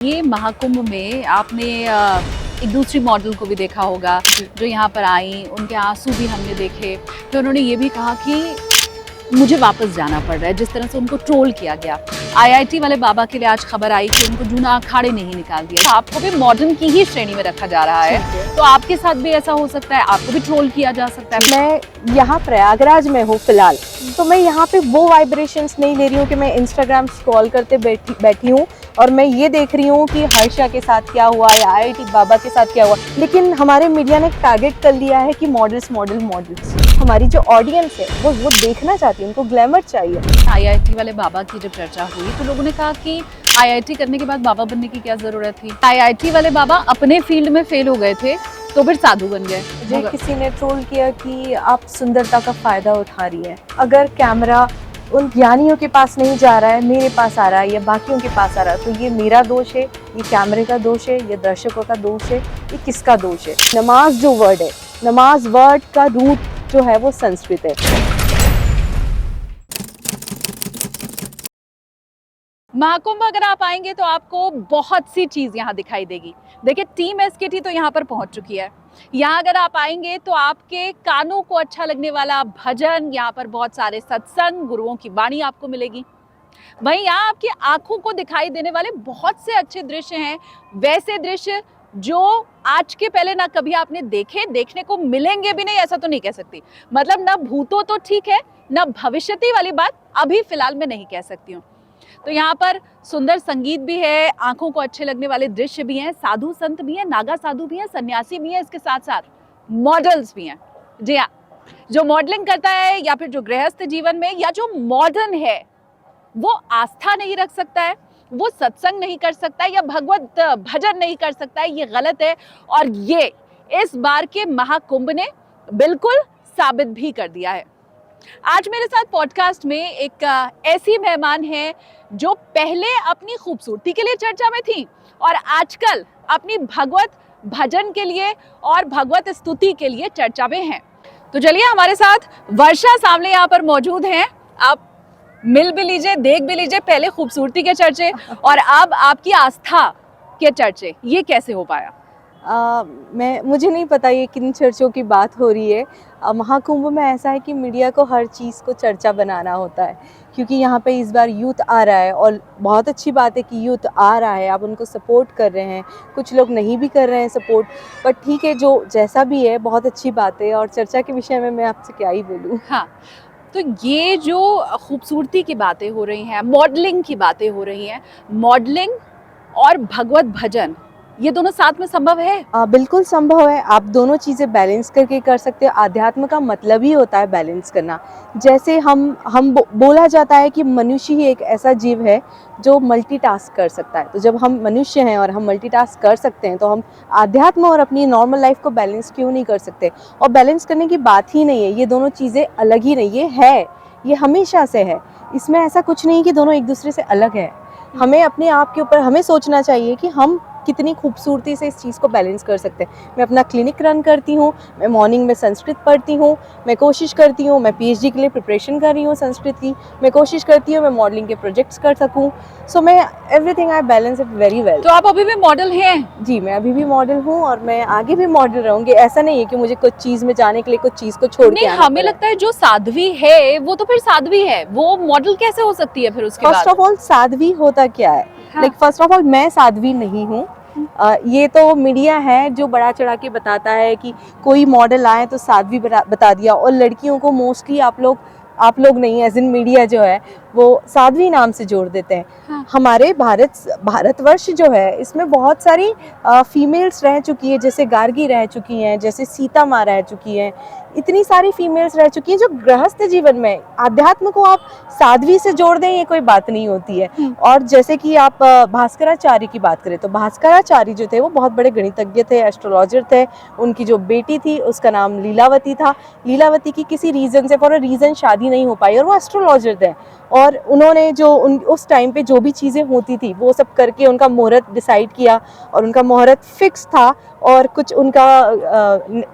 ये महाकुंभ में आपने एक दूसरी मॉडल को भी देखा होगा जो यहाँ पर आई, उनके आंसू भी हमने देखे। फिर उन्होंने ये भी कहा कि मुझे वापस जाना पड़ रहा है, जिस तरह से उनको ट्रोल किया गया। आईआईटी वाले बाबा के लिए आज खबर आई कि उनको जूना अखाड़े नहीं निकाल दिया। तो आपको भी मॉडर्न की ही श्रेणी में रखा जा रहा है, तो आपके साथ भी ऐसा हो सकता है, आपको भी ट्रोल किया जा सकता है। मैं यहाँ प्रयागराज में हूँ फिलहाल, तो मैं यहाँ पे वो वाइब्रेशंस नहीं ले रही हूँ कि मैं इंस्टाग्राम स्क्रॉल करते बैठी हूँ और मैं ये देख रही हूँ कि हर्षा के साथ क्या हुआ या आईआईटी बाबा के साथ क्या हुआ। लेकिन हमारे मीडिया ने टारगेट कर लिया है कि मॉडल्स। हमारी जो ऑडियंस है वो देखना चाहती है, उनको ग्लैमर चाहिए। आईआईटी वाले बाबा की जब चर्चा हुई तो लोगों ने कहा कि आईआईटी करने के बाद बाबा बनने की क्या जरूरत थी। आईआईटी वाले बाबा अपने फील्ड में फेल हो गए थे तो फिर साधु बन गए। मुझे किसी ने ट्रोल किया कि आप सुंदरता का फायदा उठा रही है। अगर कैमरा उन ज्ञानियों के पास नहीं जा रहा है, मेरे पास आ रहा है या बाकियों के पास आ रहा है, तो ये मेरा दोष है, ये कैमरे का दोष है, ये दर्शकों का दोष है, ये किसका दोष है? नमाज जो वर्ड है, नमाज वर्ड का रूट जो है वो संस्कृत है। महाकुंभ अगर आप आएंगे तो आपको बहुत सी चीज यहाँ दिखाई देगी। देखिए, टीम एसकेटी तो यहाँ पर पहुंच चुकी है। यहाँ अगर आप आएंगे तो आपके कानों को अच्छा लगने वाला भजन, यहाँ पर बहुत सारे सत्संग, गुरुओं की वाणी आपको मिलेगी। वहीं यहाँ आपकी आंखों को दिखाई देने वाले बहुत से अच्छे दृश्य हैं, वैसे दृश्य जो आज के पहले ना कभी आपने देखे, देखने को मिलेंगे भी नहीं, ऐसा तो नहीं कह सकती। मतलब ना भूतों तो ठीक है, ना भविष्यति वाली बात अभी फिलहाल मैं नहीं कह सकती हूँ। तो यहाँ पर सुंदर संगीत भी है, आंखों को अच्छे लगने वाले दृश्य भी हैं, साधु संत भी हैं, नागा साधु भी हैं, सन्यासी भी हैं, इसके साथ साथ मॉडल्स भी हैं। जी हाँ, जो मॉडलिंग करता है या फिर जो गृहस्थ जीवन में या जो मॉडर्न है वो आस्था नहीं रख सकता है, वो सत्संग नहीं कर सकता है या भगवत भजन नहीं कर सकता है, ये गलत है। और ये इस बार के महाकुंभ ने बिल्कुल साबित भी कर दिया है। आज मेरे साथ पॉडकास्ट में एक ऐसी मेहमान है जो पहले अपनी खूबसूरती के लिए चर्चा में थी और आजकल अपनी भगवत भजन के लिए और भगवत स्तुति के लिए चर्चा में हैं। तो चलिए, हमारे साथ वर्षा सामने यहाँ पर मौजूद हैं। आप मिल भी लीजिए, देख भी लीजिए, पहले खूबसूरती के चर्चे और अब आपकी आस्था के चर्चे, ये कैसे हो पाया? मुझे नहीं पता ये किन चर्चों की बात हो रही है। महाकुंभ में ऐसा है कि मीडिया को हर चीज़ को चर्चा बनाना होता है, क्योंकि यहाँ पे इस बार यूथ आ रहा है और बहुत अच्छी बात है कि यूथ आ रहा है, आप उनको सपोर्ट कर रहे हैं। कुछ लोग नहीं भी कर रहे हैं सपोर्ट, पर ठीक है, जो जैसा भी है बहुत अच्छी बात है। और चर्चा के विषय में मैं आपसे क्या ही बोलूँ। हाँ, तो ये जो खूबसूरती की बातें हो रही हैं, मॉडलिंग की बातें हो रही हैं, मॉडलिंग और भगवत भजन ये दोनों साथ में संभव है? बिल्कुल संभव है। आप दोनों चीज़ें बैलेंस करके कर सकते हो। आध्यात्म का मतलब ही होता है बैलेंस करना। जैसे हम बोला जाता है कि मनुष्य ही एक ऐसा जीव है जो मल्टीटास्क कर सकता है। तो जब हम मनुष्य हैं और हम मल्टीटास्क कर सकते हैं, तो हम आध्यात्म और अपनी नॉर्मल लाइफ को बैलेंस क्यों नहीं कर सकते? और बैलेंस करने की बात ही नहीं है, ये दोनों चीज़ें अलग ही नहीं, ये हमेशा से है। इसमें ऐसा कुछ नहीं कि दोनों एक दूसरे से अलग है। हमें अपने आप के ऊपर हमें सोचना चाहिए कि हम कितनी खूबसूरती से इस चीज़ को बैलेंस कर सकते हैं। मैं अपना क्लिनिक रन करती हूँ, मैं मॉर्निंग में संस्कृत पढ़ती हूँ, मैं कोशिश करती हूँ, मैं पीएचडी के लिए प्रिपरेशन कर रही हूँ संस्कृत की, मैं कोशिश करती हूँ मैं मॉडलिंग के प्रोजेक्ट्स कर सकूँ। सो मैं everything I balance it very well. तो आप अभी भी मॉडल हैं? जी, मैं अभी भी मॉडल हूँ और मैं आगे भी मॉडल रहूँगी। ऐसा नहीं है कि मुझे कुछ चीज़ में जाने के लिए कुछ चीज़ को छोड़ के आना हमें लगता है जो साध्वी है वो तो फिर साध्वी है, वो मॉडल कैसे हो सकती है फिर उसके बाद? फर्स्ट ऑफ ऑल साध्वी होता क्या है? लाइक फर्स्ट ऑफ ऑल मैं साध्वी नहीं हूँ। ये तो मीडिया है जो बड़ा चढ़ा के बताता है कि कोई मॉडल आए तो साध्वी बता दिया, और लड़कियों को मोस्टली आप लोग नहीं, एज इन मीडिया जो है वो साध्वी नाम से जोड़ देते हैं। हाँ। हमारे भारतवर्ष जो है इसमें बहुत सारी फीमेल्स रह चुकी है, जैसे गार्गी रह चुकी हैं, जैसे सीता माँ रह चुकी हैं, इतनी सारी फीमेल्स रह चुकी हैं जो गृहस्थ जीवन में आध्यात्म को आप साध्वी से जोड़ दें, ये कोई बात नहीं होती है। और जैसे कि आप भास्कराचार्य की बात करें तो भास्कराचार्य जो थे वो बहुत बड़े गणितज्ञ थे, एस्ट्रोलॉजर थे। उनकी जो बेटी थी उसका नाम लीलावती था। लीलावती की किसी रीज़न से फॉर अ रीज़न शादी नहीं हो पाई और वो एस्ट्रोलॉजर थे, और उन्होंने जो उस टाइम पे जो भी चीज़ें होती थी वो सब करके उनका मुहूर्त डिसाइड किया, और उनका मुहूर्त फिक्स था। और कुछ उनका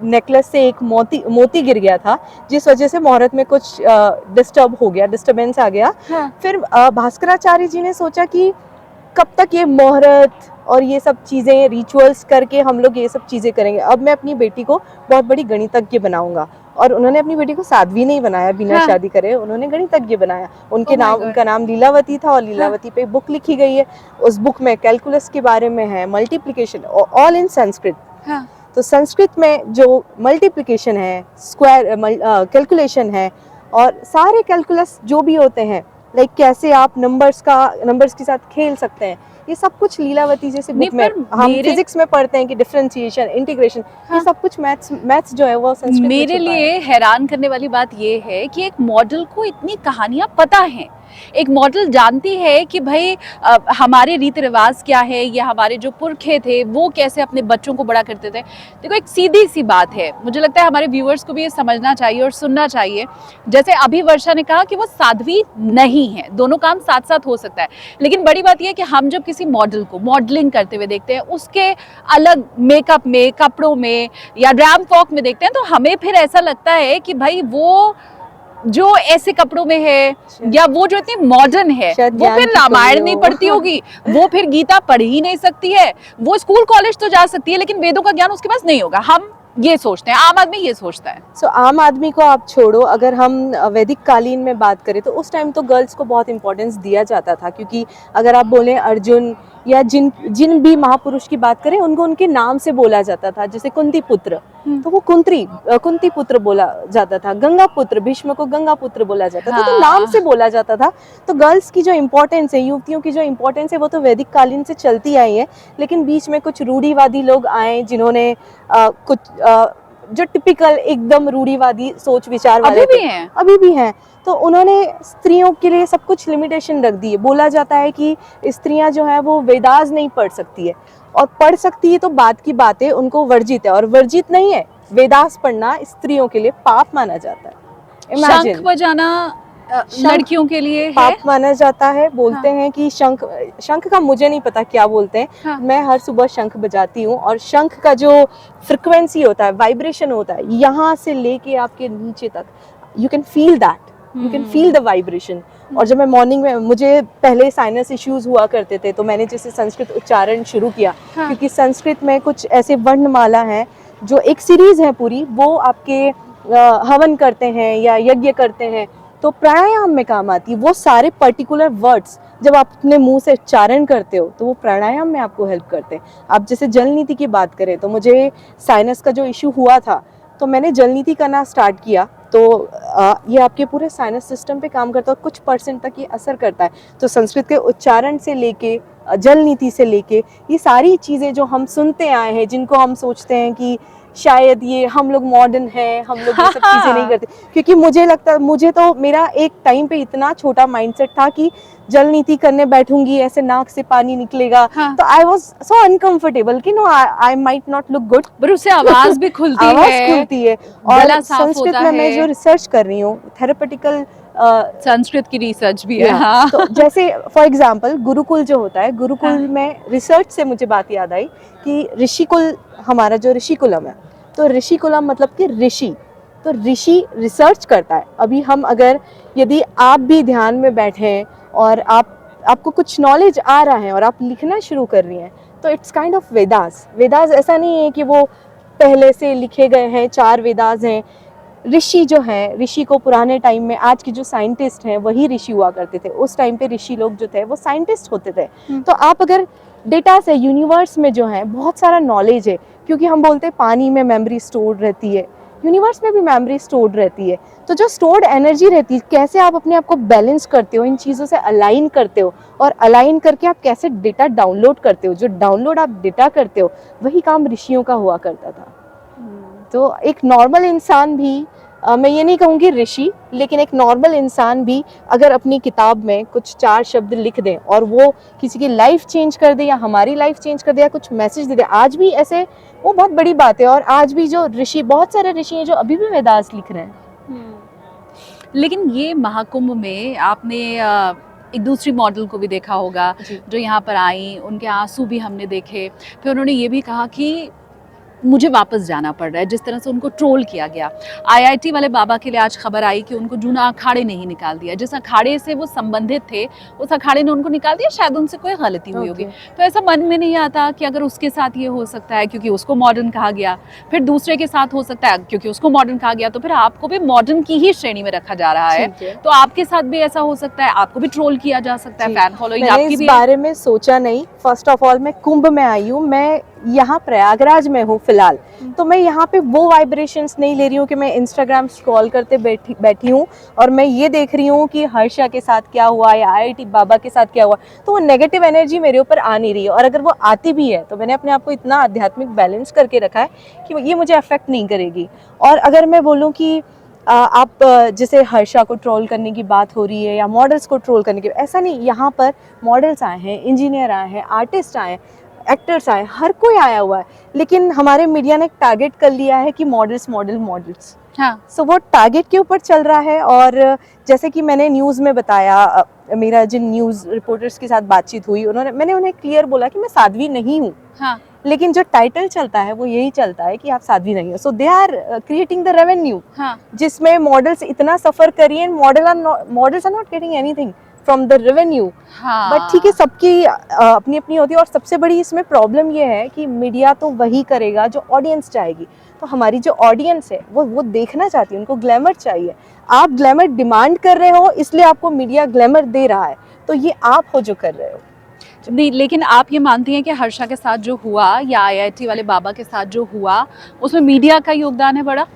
नेकलेस से एक मोती गिर गया था, जिस वजह से मुहूर्त में कुछ डिस्टर्बेंस आ गया। हाँ। फिर भास्कराचार्य जी ने सोचा कि कब तक ये मुहूर्त और ये सब चीज़ें रिचुअल्स करके हम लोग ये सब चीज़ें करेंगे। अब मैं अपनी बेटी को बहुत बड़ी गणितज्ञ बनाऊंगा, और उन्होंने अपनी बेटी को साध्वी नहीं बनाया बिना हाँ। शादी करे, उन्होंने गणितज्ञ बनाया। उनके Oh my नाम God. उनका नाम लीलावती था, और लीलावती पे बुक लिखी गई है। उस बुक में कैलकुलस के बारे में है, मल्टीप्लिकेशन, ऑल इन संस्कृत। हाँ। तो संस्कृत में जो मल्टीप्लिकेशन है, स्क्वायर कैलकुलेशन है, और सारे कैलकुलस जो भी होते हैं, लाइक कैसे आप नंबर्स के साथ खेल सकते हैं, ये सब कुछ लीलावती जैसे नहीं, बुक में पर हम मेरे- फिजिक्स में पढ़ते हैं कि डिफरेंशिएशन, इंटीग्रेशन, हाँ। ये सब कुछ मैथ्स जो है वो संस्कृत में मेरे छुपा है। लिए हैरान करने वाली बात ये है कि एक मॉडल को इतनी कहानियां पता हैं, एक मॉडल जानती है कि भाई हमारे रीति रिवाज क्या है, या हमारे जो पुरखे थे वो कैसे अपने बच्चों को बड़ा करते थे। देखो, एक सीधी सी बात है, मुझे लगता है हमारे व्यूअर्स को भी ये समझना चाहिए और सुनना चाहिए। जैसे अभी वर्षा ने कहा कि वो साध्वी नहीं है, दोनों काम साथ साथ हो सकता है, लेकिन बड़ी बात यह है कि हम जब किसी मॉडल को मॉडलिंग करते हुए देखते हैं, उसके अलग मेकअप में, कपड़ों में या रैम्प वॉक में देखते हैं, तो हमें फिर ऐसा लगता है कि भाई वो जो ऐसे कपड़ों में है, या वो जो इतनी मॉडर्न है, शायद वो ज्ञान फिर की रामायण कमी नहीं हो। पढ़ती होगी, वो फिर गीता पढ़ ही नहीं सकती है, वो स्कूल कॉलेज तो जा सकती है लेकिन वेदों का ज्ञान उसके पास नहीं होगा। हम ये सोचते हैं, आम आदमी ये सोचता है। सो आम आदमी को आप छोड़ो, अगर हम वैदिक कालीन में बात करें तो उस टाइम तो गर्ल्स को बहुत इंपॉर्टेंस दिया जाता था, क्योंकि अगर आप बोलें अर्जुन या जिन भी महापुरुष की बात करें, उनको उनके नाम से बोला जाता था। जैसे कुंती पुत्र, तो वो कुंती पुत्र बोला जाता था। गंगा पुत्र, भीष्म को गंगा पुत्र बोला जाता था, तो हाँ। नाम से बोला जाता था। तो गर्ल्स की जो इम्पोर्टेंस है, युवतियों की जो इम्पोर्टेंस है, वो तो वैदिक कालीन से चलती आई है। लेकिन बीच में कुछ रूढ़िवादी लोग आए, जिन्होंने जो टिपिकल एकदम रूढ़िवादी सोच विचार वाले अभी थे, भी हैं। अभी भी हैं, तो उन्होंने स्त्रियों के लिए सब कुछ लिमिटेशन रख दी है। बोला जाता है कि स्त्रियां जो है वो वेदास नहीं पढ़ सकती है, और पढ़ सकती है तो बात की बात है, उनको वर्जित है, और वर्जित नहीं है। वेदास पढ़ना स्त्रियों के लिए पाप माना जाता है। शंख इमेजिन, बजाना लड़कियों के लिए है। पाप माना जाता है। बोलते हैं कि शंख का मुझे नहीं पता क्या बोलते हैं। हाँ। मैं हर सुबह शंख बजाती हूँ, और शंख का जो फ्रिक्वेंसी होता है, वाइब्रेशन होता है, यहाँ से लेके आपके नीचे तक, you can feel that, you can feel the vibration. और जब मैं मॉर्निंग में, मुझे पहले साइनस इश्यूज हुआ करते थे, तो मैंने जैसे संस्कृत उच्चारण शुरू किया। हाँ। क्योंकि संस्कृत में कुछ ऐसे वर्णमाला हैं, जो एक सीरीज है पूरी, वो आपके हवन करते हैं या यज्ञ करते हैं तो प्राणायाम में काम आती है। वो सारे पर्टिकुलर वर्ड्स जब आप अपने मुंह से उच्चारण करते हो, तो वो प्राणायाम में आपको हेल्प करते हैं। आप जैसे जल नीति की बात करें, तो मुझे साइनस का जो इशू हुआ था, तो मैंने जल नीति करना स्टार्ट किया। तो ये आपके पूरे साइनस सिस्टम पे काम करता है, और कुछ % तक ये असर करता है। तो संस्कृत के उच्चारण से लेके, जल नीति से लेके, ये सारी चीज़ें जो हम सुनते आए हैं, जिनको हम सोचते हैं कि शायद ये हम लोग मॉडर्न हैं, हम लोग ये सब चीज़ें नहीं करते। क्योंकि मुझे तो मेरा एक टाइम पे इतना छोटा माइंडसेट था कि जल नीति करने बैठूंगी, ऐसे नाक से पानी निकलेगा। हाँ। तो आई वाज सो अनकंफर्टेबल कि no, I might not look good. पर उससे आवाज भी खुलती है, आवाज खुलती है। गला और साफ संस्कृत होता में मैं है। जो रिसर्च कर रही हूँ, थेरेपेटिकल संस्कृत की रिसर्च भी है। Yeah. हाँ। तो जैसे फॉर एग्जाम्पल गुरुकुल जो होता है, गुरुकुल हाँ। में रिसर्च से मुझे बात याद आई कि ऋषिकुल, हमारा जो ऋषिकुलम है, तो ऋषिकुलम मतलब कि ऋषि, तो ऋषि रिसर्च करता है। अभी हम अगर, यदि आप भी ध्यान में बैठे हैं और आपको कुछ नॉलेज आ रहा है और आप लिखना शुरू कर रही हैं, तो it's kind of Vedas. Vedas ऐसा नहीं है कि वो पहले से लिखे गए हैं, 4 वेदास हैं। ऋषि जो हैं, ऋषि को पुराने टाइम में, आज के जो साइंटिस्ट हैं वही ऋषि हुआ करते थे। उस टाइम पे ऋषि लोग जो थे वो साइंटिस्ट होते थे। तो आप अगर डेटा से, यूनिवर्स में जो है बहुत सारा नॉलेज है, क्योंकि हम बोलते हैं पानी में मेमोरी स्टोर्ड रहती है, यूनिवर्स में भी मेमोरी स्टोर्ड रहती है। तो जो स्टोर्ड एनर्जी रहती है, कैसे आप अपने आप को बैलेंस करते हो, इन चीज़ों से अलाइन करते हो, और अलाइन करके आप कैसे डेटा डाउनलोड करते हो, जो डाउनलोड आप डेटा करते हो, वही काम ऋषियों का हुआ करता था। तो एक नॉर्मल इंसान भी, मैं ये नहीं कहूँगी ऋषि, लेकिन एक नॉर्मल इंसान भी अगर अपनी किताब में कुछ 4 शब्द लिख दें और वो किसी की लाइफ चेंज कर दे, या हमारी लाइफ चेंज कर दे, या कुछ मैसेज दे दे, आज भी ऐसे, वो बहुत बड़ी बात है। और आज भी जो ऋषि, बहुत सारे ऋषि हैं जो अभी भी वेदास लिख रहे हैं। लेकिन ये महाकुंभ में आपने एक दूसरी मॉडल को भी देखा होगा जो यहाँ पर आई, उनके आंसू भी हमने देखे। फिर उन्होंने ये भी कहा कि मुझे वापस जाना पड़ रहा है, जिस तरह से उनको ट्रोल किया गया। आईआईटी वाले बाबा के लिए आज खबर आई कि उनको जूना अखाड़े ने ही निकाल दिया, जिस अखाड़े से वो संबंधित थे उस अखाड़े ने उनको निकाल दिया, शायद उनसे कोई गलती हुई होगी। तो ऐसा मन में नहीं आता कि अगर उसके साथ ये हो सकता है क्योंकि उसको मॉडर्न कहा गया, फिर दूसरे के साथ हो सकता है क्योंकि उसको मॉडर्न कहा गया, तो फिर आपको भी मॉडर्न की ही श्रेणी में रखा जा रहा है। तो आपके साथ भी ऐसा हो सकता है, आपको भी ट्रोल किया जा सकता है, फैन फॉलोइंग आपकी इस भी बारे में सोचा नहीं। फर्स्ट ऑफ ऑल मैं कुंभ में आई हूँ, मैं यहाँ प्रयागराज में हूँ फिलहाल, तो मैं यहाँ पे वो वाइब्रेशंस नहीं ले रही हूँ कि मैं इंस्टाग्राम स्क्रॉल करते बैठी हूँ और मैं ये देख रही हूँ कि हर्षा के साथ क्या हुआ या आईआईटी बाबा के साथ क्या हुआ, तो वो नेगेटिव एनर्जी मेरे ऊपर आ नहीं रही है। और अगर वो आती भी है तो मैंने अपने आप को इतना आध्यात्मिक बैलेंस करके रखा है कि ये मुझे अफेक्ट नहीं करेगी। और अगर मैं बोलूँ कि आप जैसे हर्षा को ट्रोल करने की बात हो रही है या मॉडल्स को ट्रोल करने की, ऐसा नहीं, यहाँ पर मॉडल्स आए हैं, इंजीनियर आए हैं, आर्टिस्ट आए हैं, एक्टर्स आए, हर कोई आया हुआ है, लेकिन हमारे मीडिया ने टारगेट कर लिया है कि मॉडल्स। हाँ। सो वो टारगेट के ऊपर चल रहा है। और जैसे कि मैंने न्यूज़ में बताया, मेरा जिन न्यूज़ रिपोर्टर्स के साथ बातचीत हुई, मैंने उन्हें क्लियर बोला कि मैं साध्वी नहीं हूँ। हाँ। लेकिन जो टाइटल चलता है वो यही चलता है कि आप साध्वी नहीं हो। So they are creating the revenue, जिसमें मॉडल्स इतना सफर करिए and models are not getting anything from the revenue. But ठीक है, सबकी अपनी अपनी होती है। और सबसे बड़ी इसमें प्रॉब्लम ये है कि मीडिया तो वही करेगा जो ऑडियंस चाहेगी। तो हमारी जो ऑडियंस है वो देखना चाहती है, उनको ग्लैमर चाहिए। आप ग्लैमर डिमांड कर रहे हो, इसलिए आपको मीडिया ग्लैमर दे रहा है, तो ये आप हो जो कर रहे हो। नहीं, लेकिन आप ये मानती हैं कि हर्षा के साथ जो हुआ या आईआईटी वाले बाबा के साथ जो हुआ उसमें मीडिया का योगदान है बड़ा?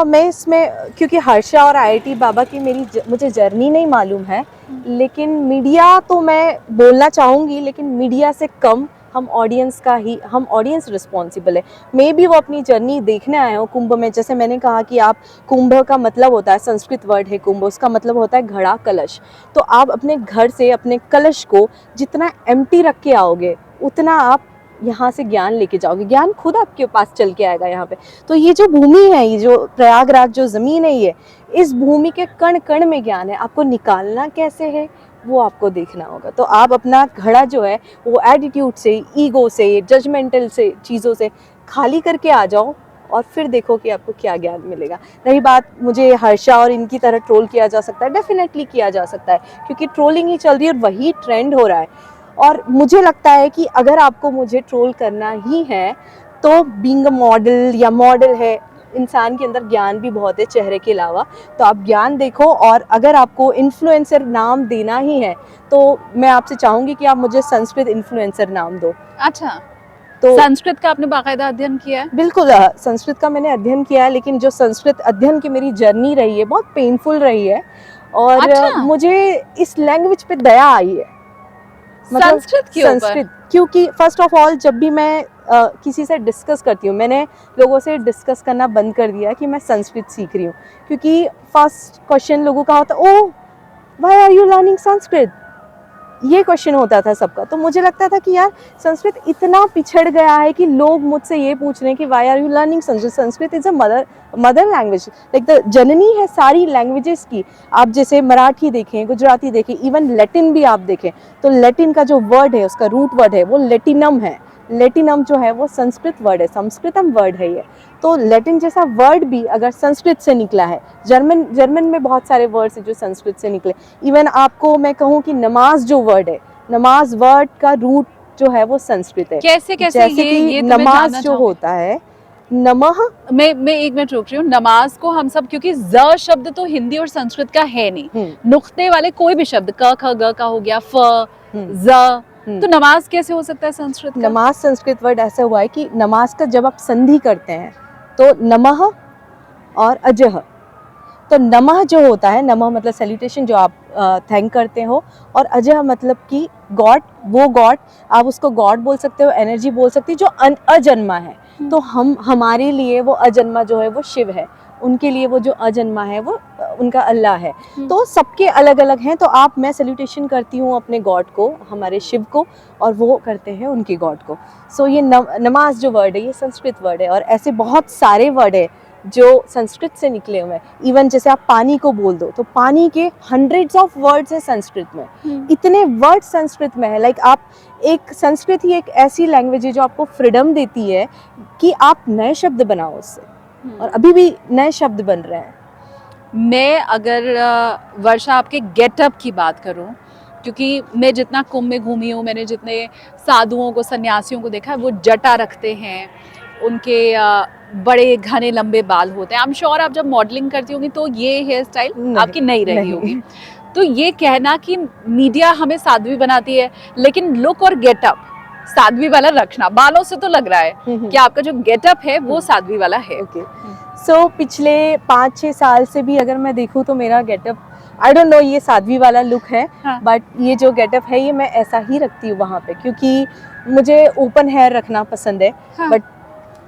मैं इसमें, क्योंकि हर्षा और आईआईटी बाबा की मुझे जर्नी नहीं मालूम है, लेकिन मीडिया तो मैं बोलना चाहूँगी, लेकिन मीडिया से कम हम ऑडियंस रिस्पॉन्सिबल है। मे बी वो अपनी जर्नी देखने आए हो कुंभ में। जैसे मैंने कहा कि आप, कुंभ का मतलब होता है, संस्कृत वर्ड है कुंभ, उसका मतलब होता है घड़ा, कलश। तो आप अपने घर से अपने कलश को जितना एम्प्टी रख के आओगे उतना आप यहाँ से ज्ञान लेके जाओगे, ज्ञान खुद आपके पास चल के आएगा यहाँ पे। तो ये जो भूमि है, ये जो प्रयागराज जो ज़मीन है, ये इस भूमि के कण कण में ज्ञान है। आपको निकालना कैसे है वो आपको देखना होगा। तो आप अपना घड़ा जो है वो एटीट्यूड से, ईगो से, जजमेंटल से चीज़ों से खाली करके आ जाओ और फिर देखो कि आपको क्या ज्ञान मिलेगा। रही बात, मुझे हर्षा और इनकी तरह ट्रोल किया जा सकता है, डेफिनेटली किया जा सकता है, क्योंकि ट्रोलिंग ही चल रही है और वही ट्रेंड हो रहा है। और मुझे लगता है कि अगर आपको मुझे ट्रोल करना ही है तो बीइंग अ मॉडल या मॉडल है, इंसान के अंदर ज्ञान भी बहुत है चेहरे के अलावा, तो आप ज्ञान देखो। और अगर आपको इन्फ्लुएंसर नाम देना ही है तो मैं आपसे चाहूँगी कि आप मुझे संस्कृत इन्फ्लुएंसर नाम दो। अच्छा, तो संस्कृत का आपने बाकायदा अध्ययन किया है? बिल्कुल, संस्कृत का मैंने अध्ययन किया है, लेकिन जो संस्कृत अध्ययन की मेरी जर्नी रही है बहुत पेनफुल रही है। और अच्छा? मुझे इस लैंग्वेज पे दया आई है, मतलब संस्कृत के ऊपर? क्योंकि फर्स्ट ऑफ ऑल जब भी मैं किसी से डिस्कस करती हूँ, मैंने लोगों से डिस्कस करना बंद कर दिया कि मैं संस्कृत सीख रही हूँ, क्योंकि फर्स्ट क्वेश्चन लोगों का होता है, oh why are you learning Sanskrit, ये क्वेश्चन होता था सबका। तो मुझे लगता था कि यार संस्कृत इतना पिछड़ गया है कि लोग मुझसे ये पूछ रहे हैं कि why are you learning Sanskrit. Sanskrit is a mother language, like the जननी है सारी लैंग्वेजेस की। आप जैसे मराठी देखें, गुजराती देखें, इवन लैटिन भी आप देखें, तो लैटिन का जो वर्ड है, उसका रूट वर्ड है वो लैटिनम है। लैटिनम जो है वो संस्कृत वर्ड है, संस्कृतम वर्ड है ये। तो लैटिन जैसा वर्ड भी अगर संस्कृत से निकला है, जर्मन में बहुत सारे वर्ड्स हैं जो संस्कृत से निकले। इवन आपको मैं कहूँ कि नमाज जो वर्ड है, नमाज वर्ड का रूट जो है वो संस्कृत है। कैसे जैसे कि नमाज जो होता है, नमः, मैं एक मिनट रोक रही हूँ। नमाज को हम सब, क्योंकि ज शब्द तो हिंदी और संस्कृत का है नहीं, नुक्ते वाले कोई भी शब्द, क ख ग का हो गया, फ ज, तो नमाज कैसे हो सकता है संस्कृत का? नमाज संस्कृत वर्ड ऐसा हुआ है कि नमाज का जब आप संधि करते हैं तो नमः और अजह, तो नमः जो होता है, नमः मतलब सैल्यूटेशन जो आप थैंक करते हो, और अजह मतलब कि गॉड, वो गॉड, आप उसको गॉड बोल सकते हो, एनर्जी बोल सकते हो जो अजन्मा है। तो हमारे लिए वो अजन्मा जो है वो शिव है, उनके लिए वो जो अजन्मा है वो उनका अल्लाह है। तो सबके अलग अलग हैं। तो मैं सैल्यूटेशन करती हूँ अपने गॉड को, हमारे शिव को, और वो करते हैं उनके गॉड को। सो ये नमाज जो वर्ड है ये संस्कृत वर्ड है, और ऐसे बहुत सारे वर्ड है जो संस्कृत से निकले हुए हैं। इवन जैसे आप पानी को बोल दो तो पानी के हंड्रेड्स ऑफ वर्ड्स है संस्कृत में, इतने वर्ड संस्कृत में है। लाइक आप एक संस्कृत ही एक ऐसी लैंग्वेज है जो आपको फ्रीडम देती है कि आप नए शब्द बनाओ उससे, और अभी भी नए शब्द बन रहे हैं। मैं अगर वर्षा आपके गेटअप की बात करूं, क्योंकि मैं जितना कुंभ में घूमी हूँ, मैंने जितने साधुओं को, सन्यासियों को देखा है, वो जटा रखते हैं, उनके बड़े घने लंबे बाल होते हैं। आई एम श्योर आप जब मॉडलिंग करती होंगी तो ये हेयर स्टाइल आपकी नहीं रही होगी। तो ये कहना कि मीडिया हमें साध्वी बनाती है, लेकिन लुक और गेटअप साध्वी वाला रखना, बालों से तो लग रहा है कि आपका जो गेटअप है वो साध्वी वाला है। सो पिछले 5-6 साल से भी अगर मैं देखूँ तो मेरा गेटअप, आई डोंट नो ये साध्वी वाला लुक है, बट ये जो गेटअप है ये मैं ऐसा ही रखती हूँ वहाँ पे, क्योंकि मुझे ओपन हेयर रखना पसंद है। बट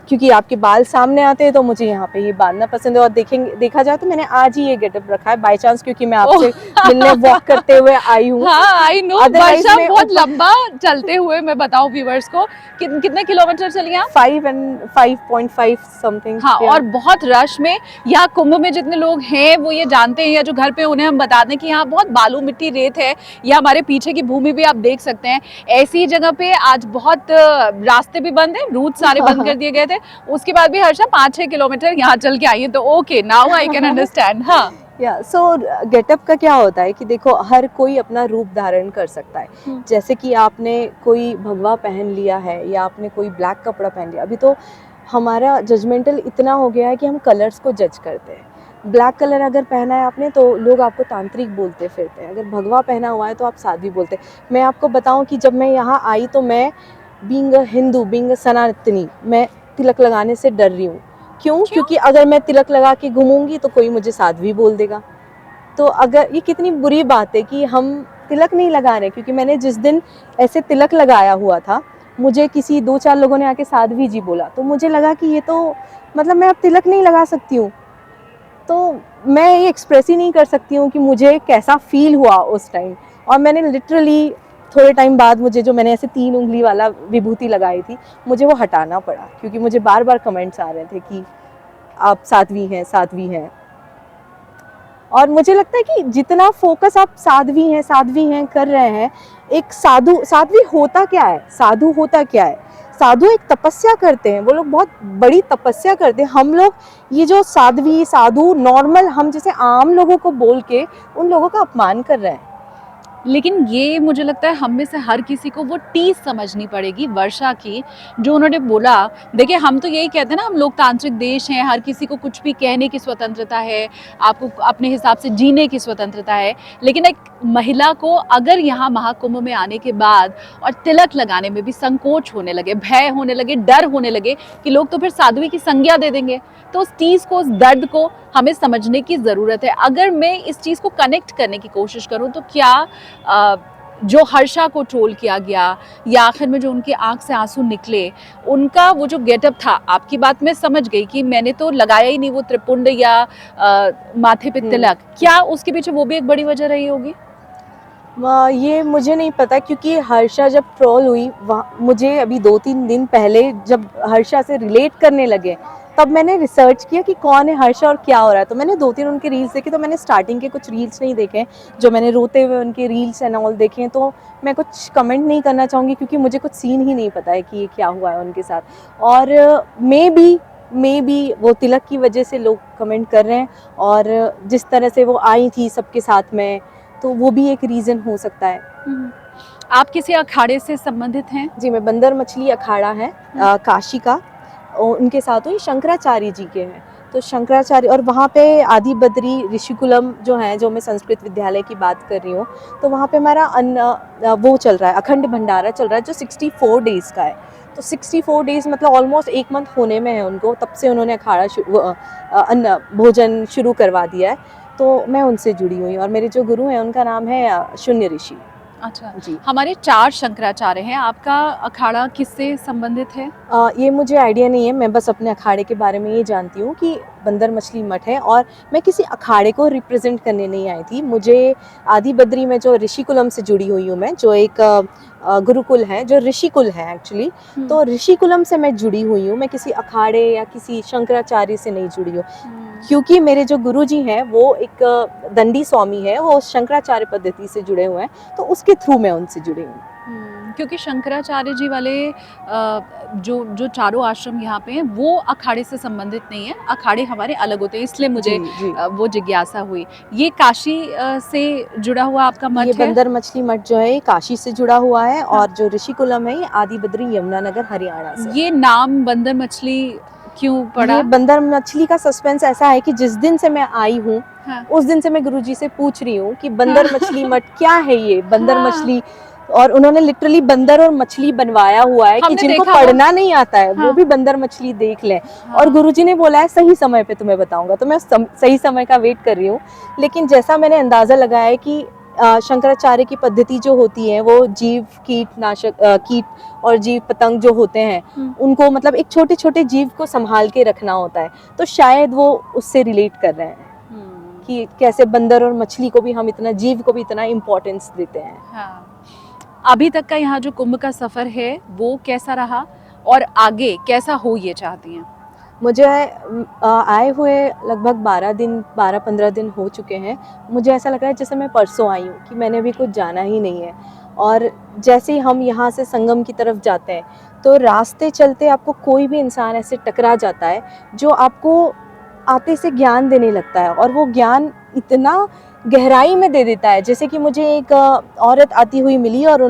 क्योंकि आपके बाल सामने आते हैं तो मुझे यहाँ पे ये बांधना पसंद है। और देखा जाए तो मैंने आज ही ये गेटअप रखा है बाय चांस, क्योंकि मैं आपसे मिलने वॉक करते हुए आई हूँ। हाँ, आई नो। वर्षा बहुत लंबा चलते हुए, मैं बताऊं व्यूअर्स को, कितने किलोमीटर चली आप? 5.5 समथिंग। हाँ, और बहुत रश में, यहाँ कुंभ में जितने लोग हैं वो ये जानते हैं, या जो घर पे उन्हें हम बता दें कि यहाँ बहुत बालू मिट्टी रेत है, या हमारे पीछे की भूमि भी आप देख सकते हैं। ऐसी जगह पे आज बहुत रास्ते भी बंद है, रूट सारे बंद कर दिए गए थे। उसके बाद भी हर्षा 5-6 किलोमीटर यहाँ चल के आई है, तो okay, now I can understand. हाँ, या सो गेटअप का क्या होता है कि देखो हर कोई अपना रूप धारण कर सकता है। जैसे कि आपने कोई भगवा पहन लिया है या आपने कोई ब्लैक कपड़ा पहन लिया, अभी तो हमारा जजमेंटल इतना हो गया है कि हम कलर्स को जज करते हैं। ब्लैक कलर अगर पहना है आपने तो लोग आपको तांत्रिक बोलते फिरते हैं, अगर भगवा पहना हुआ है तो आप साध्वी बोलते हैं। मैं आपको बताऊं कि जब मैं यहाँ आई तो मैं being a Hindu, being a सनातनी, मैं तिलक लगाने से डर रही हूँ। क्यों? क्योंकि अगर मैं तिलक लगा के घूमूंगी तो कोई मुझे साध्वी बोल देगा। तो अगर ये कितनी बुरी बात है कि हम तिलक नहीं लगा रहे, क्योंकि मैंने जिस दिन ऐसे तिलक लगाया हुआ था मुझे किसी 2-4 लोगों ने आके साध्वी जी बोला, तो मुझे लगा कि ये तो मतलब मैं अब तिलक नहीं लगा सकती हूँ। तो मैं ये एक्सप्रेस ही नहीं कर सकती हूँ कि मुझे कैसा फील हुआ उस टाइम। और मैंने लिटरली थोड़े टाइम बाद मुझे जो मैंने ऐसे 3 उंगली वाला विभूति लगाई थी, मुझे वो हटाना पड़ा, क्योंकि मुझे बार बार कमेंट्स आ रहे थे कि आप साध्वी हैं, साध्वी हैं। और मुझे लगता है कि जितना फोकस आप साध्वी हैं कर रहे हैं, एक साध्वी होता क्या है, साधु होता क्या है? साधु एक तपस्या करते हैं, वो लोग बहुत बड़ी तपस्या करते हैं। हम लोग ये जो साध्वी, साधु, नॉर्मल हम जैसे आम लोगों को बोल के उन लोगों का अपमान कर रहे हैं। लेकिन ये मुझे लगता है हम में से हर किसी को वो टीज समझनी पड़ेगी वर्षा की, जो उन्होंने बोला। देखिए, हम तो यही कहते हैं ना, हम लोकतांत्रिक देश हैं, हर किसी को कुछ भी कहने की स्वतंत्रता है, आपको अपने हिसाब से जीने की स्वतंत्रता है। लेकिन एक महिला को अगर यहाँ महाकुंभ में आने के बाद और तिलक लगाने में भी संकोच होने लगे, भय होने लगे, डर होने लगे कि लोग तो फिर साध्वी की संज्ञा दे देंगे, तो उस चीज़ को, उस दर्द को हमें समझने की ज़रूरत है। अगर मैं इस चीज़ को कनेक्ट करने की कोशिश करूँ तो क्या जो हर्षा को ट्रोल किया गया या आखिर में जो उनकी आंख से आंसू निकले, उनका वो जो गेटअप था, आपकी बात मैं समझ गई कि मैंने तो लगाया ही नहीं वो त्रिपुंड या माथे पे तिलक, क्या उसके पीछे वो भी एक बड़ी वजह रही होगी? ये मुझे नहीं पता, क्योंकि हर्षा जब ट्रोल हुई, मुझे अभी 2-3 दिन पहले जब हर्षा से रिलेट करने लगे तब मैंने रिसर्च किया कि कौन है हर्षा और क्या हो रहा है। तो मैंने 2-3 उनके रील्स देखे, तो मैंने स्टार्टिंग के कुछ रील्स नहीं देखे, जो मैंने रोते हुए उनके रील्स एंड ऑल देखे हैं। तो मैं कुछ कमेंट नहीं करना चाहूँगी, क्योंकि मुझे कुछ सीन ही नहीं पता है कि ये क्या हुआ है उनके साथ। और मे बी वो तिलक की वजह से लोग कमेंट कर रहे हैं, और जिस तरह से वो आई थी सबके साथ में, तो वो भी एक रीज़न हो सकता है। आप किसी अखाड़े से संबंधित हैं? जी, मैं बंदर मछली अखाड़ा है काशी का, उनके साथ हुई, शंकराचार्य जी के हैं। तो शंकराचार्य, और वहाँ पे आदि बद्री ऋषिकुलम जो है, जो मैं संस्कृत विद्यालय की बात कर रही हूँ, तो वहाँ पे हमारा वो चल रहा है, अखंड भंडारा चल रहा है, जो 64 डेज़ का है। तो 64 डेज़ मतलब ऑलमोस्ट 1 मंथ होने में है उनको, तब से उन्होंने अखाड़ा अन्न भोजन शुरू करवा दिया है। तो मैं उनसे जुड़ी हुई हूँ, और मेरे जो गुरु हैं उनका नाम है शून्य ऋषि। अच्छा जी। हमारे 4 शंकराचार्य हैं, आपका अखाड़ा किससे संबंधित है? ये मुझे आइडिया नहीं है, मैं बस अपने अखाड़े के बारे में ये जानती हूँ कि बंदर मछली मठ है, और मैं किसी अखाड़े को रिप्रेजेंट करने नहीं आई थी। मुझे आदि बद्री में जो ऋषिकुलम से जुड़ी हुई हूँ मैं, जो एक गुरुकुल है, जो ऋषिकुल है एक्चुअली, तो ऋषिकुलम से मैं जुड़ी हुई हूँ। मैं किसी अखाड़े या किसी शंकराचार्य से नहीं जुड़ी हूँ, क्योंकि मेरे जो गुरुजी हैं वो एक दंडी स्वामी है, वो शंकराचार्य पद्धति से जुड़े हुए हैं, तो उसके थ्रू मैं उनसे जुड़ी हूँ। क्योंकि शंकराचार्य जी वाले जो जो चारों आश्रम यहाँ पे हैं वो अखाड़े से संबंधित नहीं है, अखाड़े हमारे अलग होते हैं, इसलिए मुझे जी। वो जिज्ञासा हुई। ये काशी से जुड़ा हुआ आपका ये मठ है? बंदर मछली मठ जो है ये काशी से जुड़ा हुआ है, हाँ। और जो ऋषिकुलम है ये आदि बद्री यमुनानगर हरियाणा से। ये नाम बंदर मछली क्यों पड़ा? ये बंदर मछली का सस्पेंस ऐसा है कि जिस दिन से मैं आई हूँ हाँ। उस दिन से मैं गुरुजी से पूछ रही हूँ कि बंदर मछली मठ क्या है, ये बंदर हाँ। मछली। और उन्होंने लिटरली बंदर और मछली बनवाया हुआ है कि हमने जिनको देखा वो। पढ़ना नहीं आता है वो हाँ। भी बंदर मछली देख लें। हाँ। और गुरुजी ने बोला है सही समय पे तुम्हें बताऊंगा, तो मैं सही समय का वेट कर रही हूँ। लेकिन जैसा मैंने अंदाजा लगाया है कि शंकराचार्य की पद्धति जो होती है वो जीव कीटनाशक कीट और जीव पतंग जो होते हैं उनको मतलब एक छोटे छोटे जीव को संभाल के रखना होता है, तो शायद वो उससे रिलेट कर रहे हैं कि कैसे बंदर और मछली को भी हम इतना, जीव को भी इतना इम्पोर्टेंस देते हैं। हाँ। अभी तक का यहाँ जो कुंभ का सफर है वो कैसा रहा और आगे कैसा हो ये चाहती हैं? मुझे आए हुए लगभग 12-15 दिन हो चुके हैं। मुझे ऐसा लग रहा है जैसे मैं परसों आई हूँ, कि मैंने अभी कुछ जाना ही नहीं है। और जैसे ही हम यहाँ से संगम की तरफ जाते हैं तो रास्ते चलते आपको कोई भी इंसान ऐसे टकरा जाता है जो आपको आते से ज्ञान देने लगता है, और वो ज्ञान इतना गहराई में दे देता है। जैसे कि मुझे एक औरत आती हुई मिली और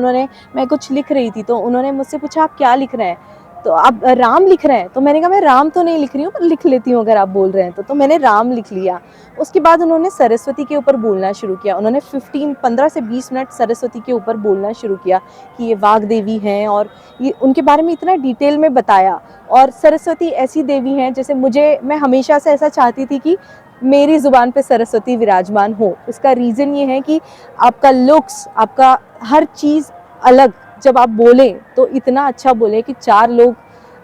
मैं कुछ लिख रही थी, तो उन्होंने मुझसे पूछा आप क्या लिख रहे हैं, तो आप राम लिख रहे हैं। तो मैंने कहा मैं राम तो नहीं लिख रही हूँ पर लिख लेती हूँ अगर आप बोल रहे हैं तो मैंने राम लिख लिया। उसके बाद उन्होंने सरस्वती के ऊपर बोलना शुरू किया। उन्होंने 15 से 20 मिनट सरस्वती के ऊपर बोलना शुरू किया कि ये वाग देवी हैं, और ये उनके बारे में इतना डिटेल में बताया। और सरस्वती ऐसी देवी हैं जैसे मैं हमेशा से ऐसा चाहती थी कि मेरी ज़ुबान पे सरस्वती विराजमान हो। इसका रीज़न ये है कि आपका लुक्स, आपका हर चीज़ अलग, जब आप बोलें तो इतना अच्छा बोलें कि 4 लोग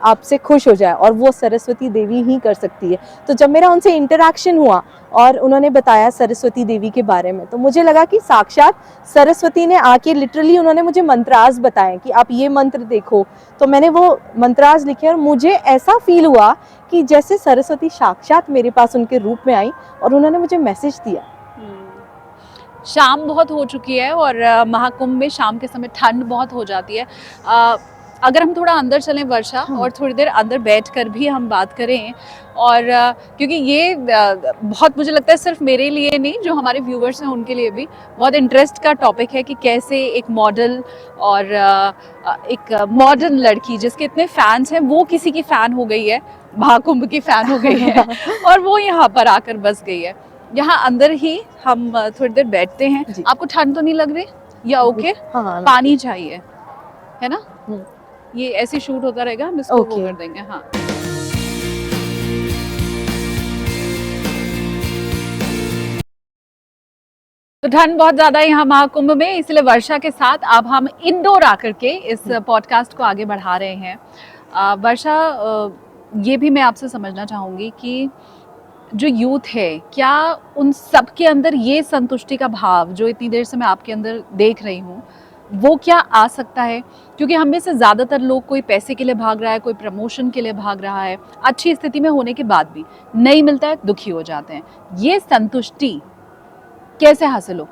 आपसे खुश हो जाए, और वो सरस्वती देवी ही कर सकती है। तो जब मेरा उनसे इंटरेक्शन हुआ और उन्होंने बताया सरस्वती देवी के बारे में, तो मुझे लगा कि साक्षात सरस्वती ने आके लिटरली उन्होंने मुझे मंत्रास बताए कि आप ये मंत्र देखो। तो मैंने वो मंत्रास लिखे और मुझे ऐसा फील हुआ कि जैसे सरस्वती साक्षात मेरे पास उनके रूप में आई और उन्होंने मुझे मैसेज दिया। शाम बहुत हो चुकी है और महाकुंभ में शाम के समय ठंड बहुत हो जाती है। अगर हम थोड़ा अंदर चलें वर्षा, हाँ। और थोड़ी देर अंदर बैठकर भी हम बात करें, और क्योंकि ये बहुत मुझे लगता है सिर्फ मेरे लिए नहीं, जो हमारे व्यूवर्स हैं उनके लिए भी बहुत इंटरेस्ट का टॉपिक है कि कैसे एक मॉडल और एक मॉडर्न लड़की जिसके इतने फैंस हैं वो किसी की फ़ैन हो गई है, महाकुंभ की फ़ैन हो गई है और वो यहाँ पर आकर बस गई है। यहाँ अंदर ही हम थोड़ी देर बैठते हैं। आपको ठंड तो नहीं लग रही या ओके? हाँ। पानी चाहिए है ना? ये ऐसे शूट होता रहेगा, हम इसको वो कर देंगे। हाँ। तो ठंड बहुत ज़्यादा है यहाँ महाकुंभ में, इसलिए वर्षा के साथ अब हम इंडोर आकर के इस पॉडकास्ट को आगे बढ़ा रहे हैं। वर्षा, ये भी मैं आपसे समझना चाहूँगी कि जो यूथ है, क्या उन सब के अंदर ये संतुष्टि का भाव जो इतनी देर से मैं आपके अंदर देख रही हूँ, वो क्या आ सकता है? क्योंकि हम में से ज़्यादातर लोग कोई पैसे के लिए भाग रहा है, कोई प्रमोशन के लिए भाग रहा है, अच्छी स्थिति में होने के बाद भी नहीं मिलता है, दुखी हो जाते हैं। ये संतुष्टि कैसे हासिल हो?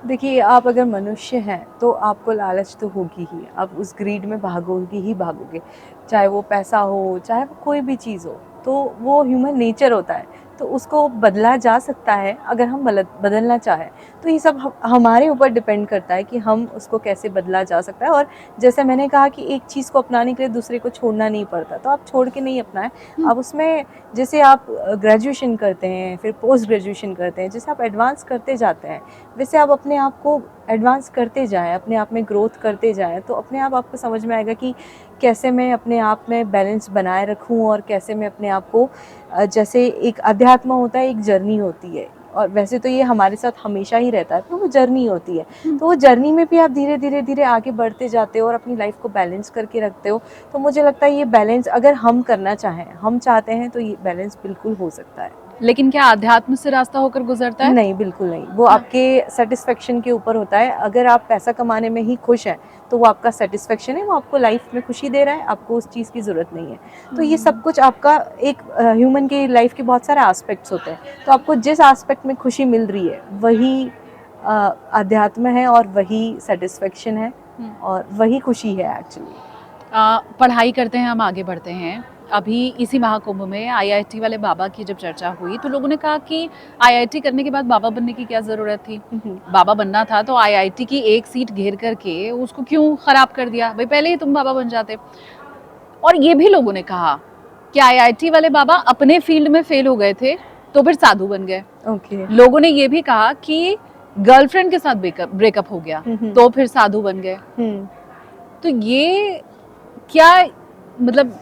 देखिए, आप अगर मनुष्य हैं तो आपको लालच तो होगी ही, आप उस ग्रीड में भागोगे ही भागोगे, चाहे वो पैसा हो, चाहे वो कोई भी चीज़ हो। तो वो ह्यूमन नेचर होता है, तो उसको बदला जा सकता है अगर हम बदलना चाहें। तो ये सब हमारे ऊपर डिपेंड करता है कि हम उसको कैसे बदला जा सकता है। और जैसे मैंने कहा कि एक चीज़ को अपनाने के लिए दूसरे को छोड़ना नहीं पड़ता, तो आप छोड़ के नहीं अपनाएं। आप उसमें, जैसे आप ग्रेजुएशन करते हैं, फिर पोस्ट ग्रेजुएशन करते हैं, जैसे आप एडवांस करते जाते हैं, वैसे आप अपने आप को एडवांस करते जाएं, अपने आप में ग्रोथ करते जाएं, तो अपने आप आपको समझ में आएगा कि कैसे मैं अपने आप में बैलेंस बनाए रखूं, और कैसे मैं अपने आप को, जैसे एक अध्यात्म होता है, एक जर्नी होती है, और वैसे तो ये हमारे साथ हमेशा ही रहता है, तो वो जर्नी होती है। तो वो जर्नी में भी आप धीरे धीरे धीरे आगे बढ़ते जाते हो और अपनी लाइफ को बैलेंस करके रखते हो। तो मुझे लगता है ये बैलेंस अगर हम करना चाहें, हम चाहते हैं, तो ये बैलेंस बिल्कुल हो सकता है। लेकिन क्या अध्यात्म से रास्ता होकर गुजरता है? नहीं, बिल्कुल नहीं। वो आपके सेटिस्फेक्शन के ऊपर होता है। अगर आप पैसा कमाने में ही खुश हैं तो वो आपका सेटिस्फेक्शन है, वो आपको लाइफ में खुशी दे रहा है, आपको उस चीज़ की ज़रूरत नहीं है। तो ये सब कुछ आपका एक ह्यूमन की लाइफ के बहुत सारे एस्पेक्ट्स होते हैं, तो आपको जिस एस्पेक्ट में खुशी मिल रही है वही अध्यात्म है और वही सेटिस्फेक्शन है। और वही खुशी है एक्चुअली। पढ़ाई करते हैं, हम आगे बढ़ते हैं। अभी इसी महाकुंभ में आईआईटी वाले बाबा की जब चर्चा हुई तो लोगों ने कहा कि आईआईटी करने के बाद बाबा बनने की क्या ज़रूरत थी। बाबा बनना था तो आईआईटी की एक सीट घेर करके उसको क्यों खराब कर दिया, भाई पहले ही तुम बाबा बन जाते। और ये भी लोगों ने कहा कि आईआईटी वाले बाबा अपने फील्ड में फेल हो गए थे तो फिर साधु बन गए। ओके। लोगों ने ये भी कहा कि गर्लफ्रेंड के साथ ब्रेकअप हो गया तो फिर साधु बन गए। तो ये क्या, मतलब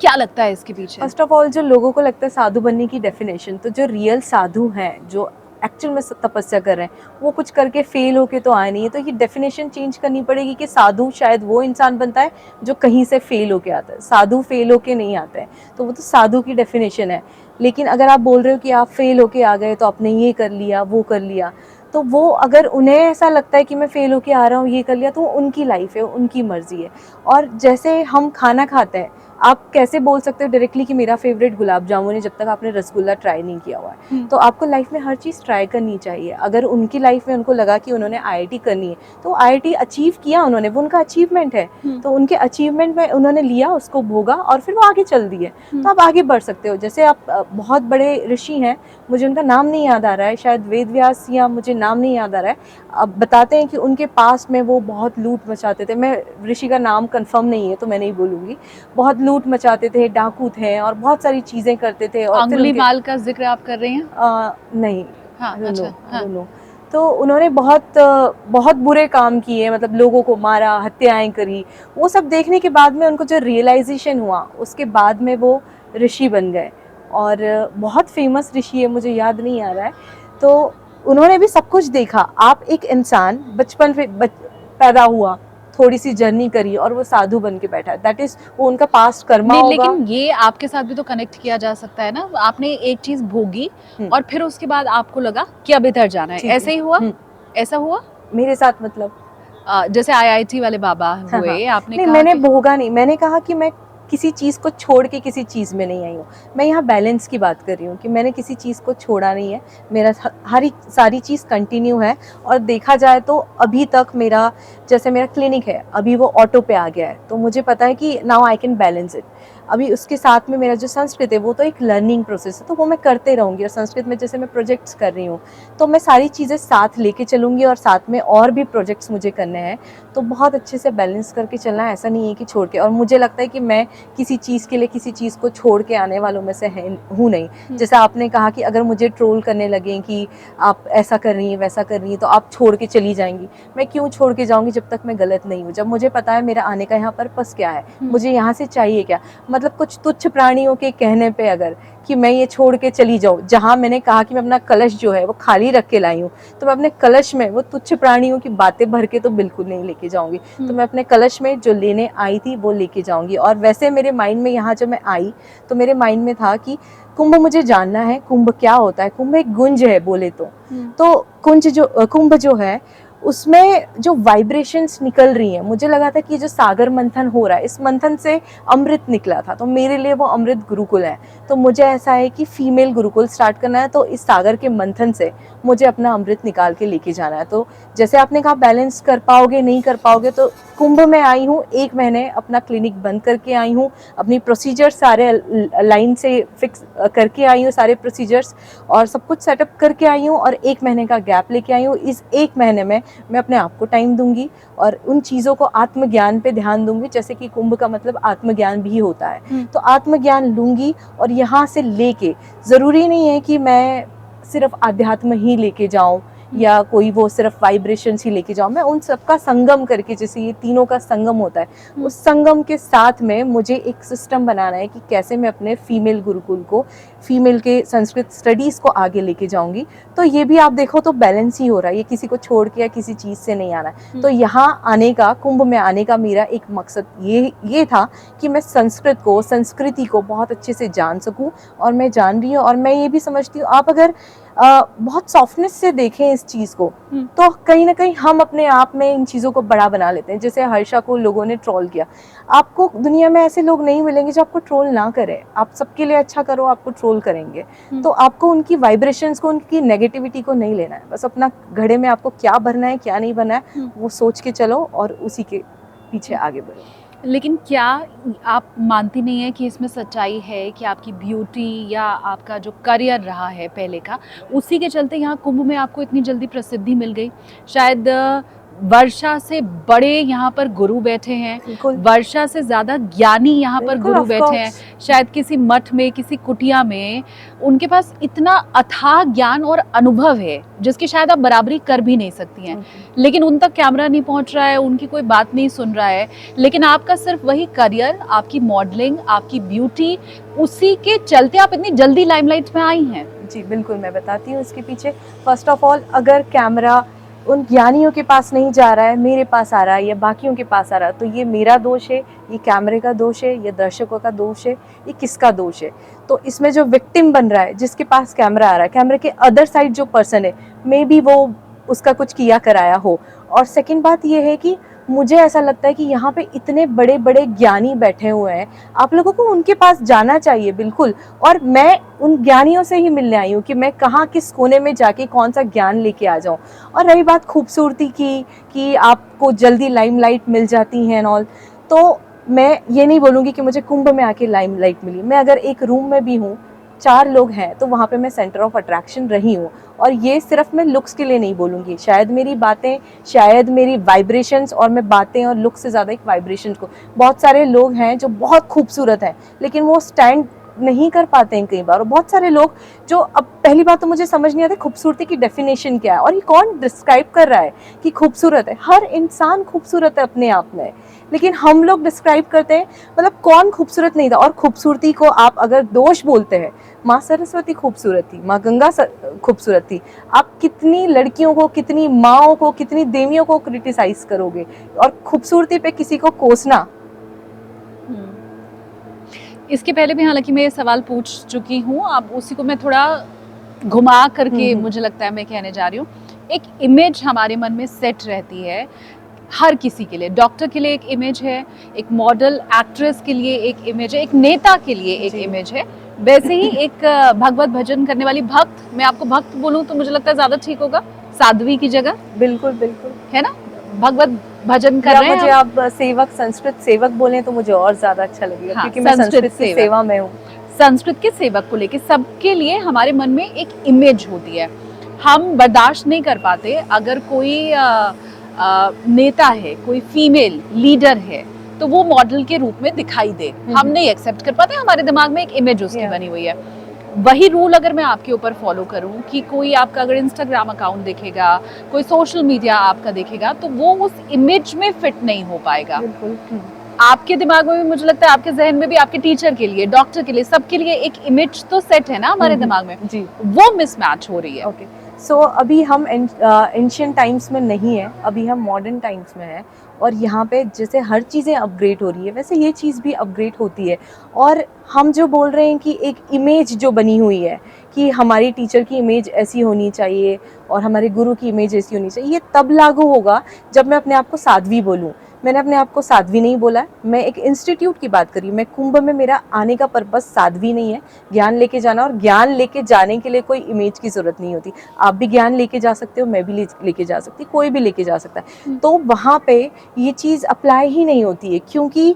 क्या लगता है इसके पीछे? फर्स्ट ऑफ ऑल, जो लोगों को लगता है साधु बनने की डेफिनेशन, तो जो रियल साधु हैं, जो एक्चुअल में तपस्या कर रहे हैं, वो कुछ करके फेल होके तो आए नहीं है। तो ये डेफिनेशन चेंज करनी पड़ेगी कि साधु शायद वो इंसान बनता है जो कहीं से फेल होके आता है, साधु फेल होके नहीं आता है। तो वो तो साधु की डेफिनेशन है। लेकिन अगर आप बोल रहे हो कि आप फेल होके आ गए तो आपने ये कर लिया वो कर लिया, तो वो अगर उन्हें ऐसा लगता है कि मैं फेल होके आ रहा हूँ ये कर लिया, तो उनकी लाइफ है, उनकी मर्जी है। और जैसे हम खाना खाते हैं, आप कैसे बोल सकते हो डायरेक्टली कि मेरा फेवरेट गुलाब जामुन है जब तक आपने रसगुल्ला ट्राई नहीं किया हुआ है। तो आपको लाइफ में हर चीज़ ट्राई करनी चाहिए। अगर उनकी लाइफ में उनको लगा कि उन्होंने आईआईटी करनी है तो आईआईटी अचीव किया उन्होंने, वो उनका अचीवमेंट है। तो उनके अचीवमेंट में उन्होंने लिया, उसको भोगा और फिर वो आगे चल दिए। तो आप आगे बढ़ सकते हो। जैसे आप बहुत बड़े ऋषि हैं, मुझे उनका नाम नहीं याद आ रहा है, शायद वेद व्यास या मुझे नाम नहीं याद आ रहा है। अब बताते हैं कि उनके पास में वो बहुत लूट मचाते थे। मैं ऋषि का नाम कंफर्म नहीं है तो मैं नहीं बोलूँगी। बहुत लूट मचाते थे, डाकू थे और बहुत सारी चीज़ें करते थे। और अंगुलीमाल का जिक्र आप कर रही हैं? नहीं। हाँ, अच्छा, हाँ। तो उन्होंने बहुत बुरे काम किए, मतलब लोगों को मारा, हत्याएं करी। वो सब देखने के बाद में उनको जो रियलाइजेशन हुआ, उसके बाद में वो ऋषि बन गए। और बहुत फेमस ऋषि है, मुझे याद नहीं आ रहा है। तो उन्होंने भी सब कुछ देखा। आप एक इंसान बचपन में पैदा हुआ, थोड़ी सी जर्नी करी और वो साधु बन के बैठा, दैट इज वो उनका पास्ट कर्मा होगा। लेकिन ये आपके साथ भी तो कनेक्ट किया जा सकता है ना। आपने एक चीज भोगी और फिर उसके बाद आपको लगा कि अब इधर जाना है, ऐसे ही हुआ? ऐसा हुआ मेरे साथ? मतलब जैसे आईआईटी वाले बाबा हुए, आपने नहीं, कहा मैंने भोगा नहीं। मैंने कहा कि मैं किसी चीज़ को छोड़ के किसी चीज़ में नहीं आई हूँ। मैं यहाँ बैलेंस की बात कर रही हूँ कि मैंने किसी चीज़ को छोड़ा नहीं है। मेरा सारी चीज़ कंटिन्यू है। और देखा जाए तो अभी तक मेरा, जैसे मेरा क्लिनिक है, अभी वो ऑटो पे आ गया है। तो मुझे पता है कि now I can balance it. अभी उसके साथ में मेरा जो संस्कृत है वो तो एक लर्निंग प्रोसेस है, तो वो मैं करते रहूँगी। और संस्कृत में जैसे मैं प्रोजेक्ट्स कर रही हूँ तो मैं सारी चीज़ें साथ लेके चलूँगी और साथ में और भी प्रोजेक्ट्स मुझे करने हैं। तो बहुत अच्छे से बैलेंस करके चलना है, ऐसा नहीं है कि छोड़ के। और मुझे लगता है कि मैं किसी चीज़ के लिए किसी चीज़ को छोड़ के आने वालों में से हूँ नहीं। जैसा आपने कहा कि अगर मुझे ट्रोल करने लगे कि आप ऐसा कर रही हैं वैसा कर रही हैं तो आप छोड़ के चली जाएंगी। मैं क्यों छोड़ के जाऊँगी जब तक मैं गलत नहीं हूँ, जब मुझे पता है मेरा आने का यहाँ पर्पस क्या है, मुझे यहाँ से चाहिए क्या। मतलब कुछ तुच्छ प्राणियों के कहने पे अगर कि मैं ये छोड़ के चली जाऊँ, जहाँ मैंने कहा कि मैं अपना कलश जो है वो खाली रख के लाई हूँ, तो मैं अपने कलश में वो तुच्छ प्राणियों की बातें भर के तो बिल्कुल नहीं लेके जाऊँगी। तो मैं अपने कलश में जो लेने आई थी वो लेके जाऊँगी। और वैसे मेरे माइंड में यहाँ जब मैं आई तो मेरे माइंड में था कि कुंभ मुझे जानना है, कुंभ क्या होता है। कुंभ एक गुंज है बोले तो कुंभ जो है उसमें जो वाइब्रेशंस निकल रही हैं, मुझे लगा था कि जो सागर मंथन हो रहा है, इस मंथन से अमृत निकला था, तो मेरे लिए वो अमृत गुरुकुल है। तो मुझे ऐसा है कि फीमेल गुरुकुल स्टार्ट करना है, तो इस सागर के मंथन से मुझे अपना अमृत निकाल के लेके जाना है। तो जैसे आपने कहा बैलेंस कर पाओगे नहीं कर पाओगे, तो कुंभ में आई हूँ, 1 महीने अपना क्लिनिक बंद करके आई हूँ, अपनी प्रोसीजर सारे लाइन से फिक्स करके आई हूँ, सारे प्रोसीजर्स और सब कुछ सेटअप करके आई हूँ और 1 महीने का गैप लेके आई हूँ। इस 1 महीने में मैं अपने आप को टाइम दूंगी और उन चीज़ों को आत्मज्ञान पे ध्यान दूंगी, जैसे कि कुंभ का मतलब आत्मज्ञान भी होता है। तो आत्मज्ञान लूंगी और यहाँ से लेके, ज़रूरी नहीं है कि मैं सिर्फ आध्यात्म ही लेके जाऊँ या कोई वो सिर्फ वाइब्रेशंस ही लेके जाऊँ, मैं उन सबका संगम करके, जैसे ये तीनों का संगम होता है, उस संगम के साथ में मुझे एक सिस्टम बनाना है कि कैसे मैं अपने फीमेल गुरुकुल को, फीमेल के संस्कृत स्टडीज़ को आगे लेके जाऊंगी। तो ये भी आप देखो तो बैलेंस ही हो रहा है, ये किसी को छोड़ के या किसी चीज़ से नहीं आना है। तो यहाँ आने का, कुंभ में आने का मेरा एक मकसद ये था कि मैं संस्कृत को, संस्कृति को बहुत अच्छे से जान सकूँ। और मैं जान रही हूँ और मैं ये भी समझती हूँ, आप अगर बहुत सॉफ्टनेस से देखें इस चीज़ को, तो कहीं ना कहीं हम अपने आप में इन चीज़ों को बड़ा बना लेते हैं। जैसे हर्षा को लोगों ने ट्रोल किया, आपको दुनिया में ऐसे लोग नहीं मिलेंगे जो आपको ट्रोल ना करें। आप सबके लिए अच्छा करो, आपको ट्रोल करेंगे। तो आपको उनकी वाइब्रेशंस को, उनकी नेगेटिविटी को नहीं लेना है। बस अपना घड़े में आपको क्या भरना है, क्या नहीं भरना है, वो सोच के चलो और उसी के पीछे आगे बढ़ो। लेकिन क्या आप मानती नहीं है कि इसमें सच्चाई है कि आपकी ब्यूटी या आपका जो करियर रहा है पहले का, उसी के चलते यहाँ कुंभ में आपको इतनी जल्दी प्रसिद्धि मिल गई? शायद वर्षा से बड़े यहाँ पर गुरु बैठे हैं, बिल्कुल वर्षा से ज़्यादा ज्ञानी यहाँ पर बिल्कुल, गुरु of बैठे हैं। course। शायद किसी मठ में, किसी कुटिया में उनके पास इतना अथाह ज्ञान और अनुभव है जिसकी शायद आप बराबरी कर भी नहीं सकती हैं, लेकिन उन तक कैमरा नहीं पहुंच रहा है, उनकी कोई बात नहीं सुन रहा है। लेकिन आपका सिर्फ वही करियर, आपकी मॉडलिंग, आपकी ब्यूटी, उसी के चलते आप इतनी जल्दी लाइमलाइट में आई हैं। जी बिल्कुल, मैं बताती हूँ इसके पीछे। फर्स्ट ऑफ ऑल, अगर कैमरा उन ज्ञानियों के पास नहीं जा रहा है, मेरे पास आ रहा है या बाकियों के पास आ रहा है, तो ये मेरा दोष है, ये कैमरे का दोष है, ये दर्शकों का दोष है, ये किसका दोष है? तो इसमें जो विक्टिम बन रहा है, जिसके पास कैमरा आ रहा है, कैमरे के अदर साइड जो पर्सन है, मे बी वो उसका कुछ किया कराया हो। और सेकंड बात ये है कि मुझे ऐसा लगता है कि यहाँ पे इतने बड़े बड़े ज्ञानी बैठे हुए हैं, आप लोगों को उनके पास जाना चाहिए बिल्कुल। और मैं उन ज्ञानियों से ही मिलने आई हूँ कि मैं कहाँ, किस कोने में जाके कौन सा ज्ञान लेके आ जाऊँ। और रही बात खूबसूरती की कि आपको जल्दी लाइमलाइट मिल जाती है एंड ऑल, तो मैं ये नहीं बोलूँगी कि मुझे कुंभ में आके लाइमलाइट मिली। मैं अगर एक रूम में भी हूँ, 4 लोग हैं, तो वहाँ पे मैं सेंटर ऑफ अट्रैक्शन रही हूँ। और ये सिर्फ मैं लुक्स के लिए नहीं बोलूँगी, शायद मेरी बातें, शायद मेरी वाइब्रेशंस, और मैं बातें और लुक्स से ज़्यादा एक वाइब्रेशंस को, बहुत सारे लोग हैं जो बहुत खूबसूरत हैं लेकिन वो स्टैंड नहीं कर पाते हैं कई बार। और बहुत सारे लोग जो, अब पहली बात तो मुझे समझ नहीं आता खूबसूरती की डेफिनेशन क्या है और ये कौन डिस्क्राइब कर रहा है कि खूबसूरत है। हर इंसान खूबसूरत है अपने आप में, लेकिन हम लोग डिस्क्राइब करते हैं, मतलब कौन खूबसूरत नहीं था। और खूबसूरती को आप अगर दोष बोलते हैं, माँ सरस्वती खूबसूरत थी, माँ गंगा खूबसूरत थी, आप कितनी लड़कियों को, कितनी माँओं को, कितनी देवियों को क्रिटिसाइज करोगे? और खूबसूरती पे किसी को कोसना। इसके पहले भी हालांकि मैं ये सवाल पूछ चुकी हूँ, अब उसी को मैं थोड़ा घुमा करके मुझे लगता है मैं कहने जा रही हूँ। एक इमेज हमारे मन में सेट रहती है हर किसी के लिए। डॉक्टर के लिए एक इमेज है, एक मॉडल एक्ट्रेस के लिए एक इमेज है, एक नेता के लिए एक इमेज है। वैसे ही एक भगवत भजन करने वाली भक्त, मैं आपको भक्त बोलूँ तो मुझे लगता है ज्यादा ठीक होगा, साध्वी की जगह। बिल्कुल बिल्कुल, है ना, भगवत भजन कर रहे हैं। मुझे आप सेवक, संस्कृत सेवक बोले तो मुझे और ज्यादा अच्छा लगेगा। हाँ, क्योंकि मैं संस्कृत की सेवा में हूँ। संस्कृत के सेवक को लेके सबके लिए हमारे मन में एक इमेज होती है। हम बर्दाश्त नहीं कर पाते अगर कोई नेता है, कोई फीमेल लीडर है, तो वो मॉडल के रूप में दिखाई दे, हम नहीं एक्सेप्ट कर पाते। हमारे दिमाग में एक इमेज उसकी बनी हुई है। वही रूल अगर मैं आपके ऊपर फॉलो करूं कि कोई आपका अगर इंस्टाग्राम अकाउंट देखेगा, कोई सोशल मीडिया आपका देखेगा, तो वो उस इमेज में फिट नहीं हो पाएगा। आपके दिमाग में भी, मुझे लगता है आपके जहन में भी, आपके टीचर के लिए, डॉक्टर के लिए, सबके लिए एक इमेज तो सेट है ना हमारे दिमाग में जी, वो मिसमैच हो रही है। ओके, सो अभी हम एंशिएंट टाइम्स में नहीं है, अभी हम मॉडर्न टाइम्स में है। और यहाँ पे जैसे हर चीज़ें अपग्रेड हो रही है, वैसे ये चीज़ भी अपग्रेड होती है। और हम जो बोल रहे हैं कि एक इमेज जो बनी हुई है कि हमारी टीचर की इमेज ऐसी होनी चाहिए और हमारे गुरु की इमेज ऐसी होनी चाहिए, ये तब लागू होगा जब मैं अपने आप को साध्वी बोलूँ। मैंने अपने आप को साध्वी नहीं बोला है, मैं एक इंस्टीट्यूट की बात करी। मैं कुंभ में, मेरा आने का पर्पस साध्वी नहीं है, ज्ञान लेके जाना। और ज्ञान लेके जाने के लिए कोई इमेज की जरूरत नहीं होती। आप भी ज्ञान लेके जा सकते हो, मैं भी लेके जा सकती, कोई भी लेके जा सकता है। तो वहाँ पे ये चीज़ अप्लाई ही नहीं होती है, क्योंकि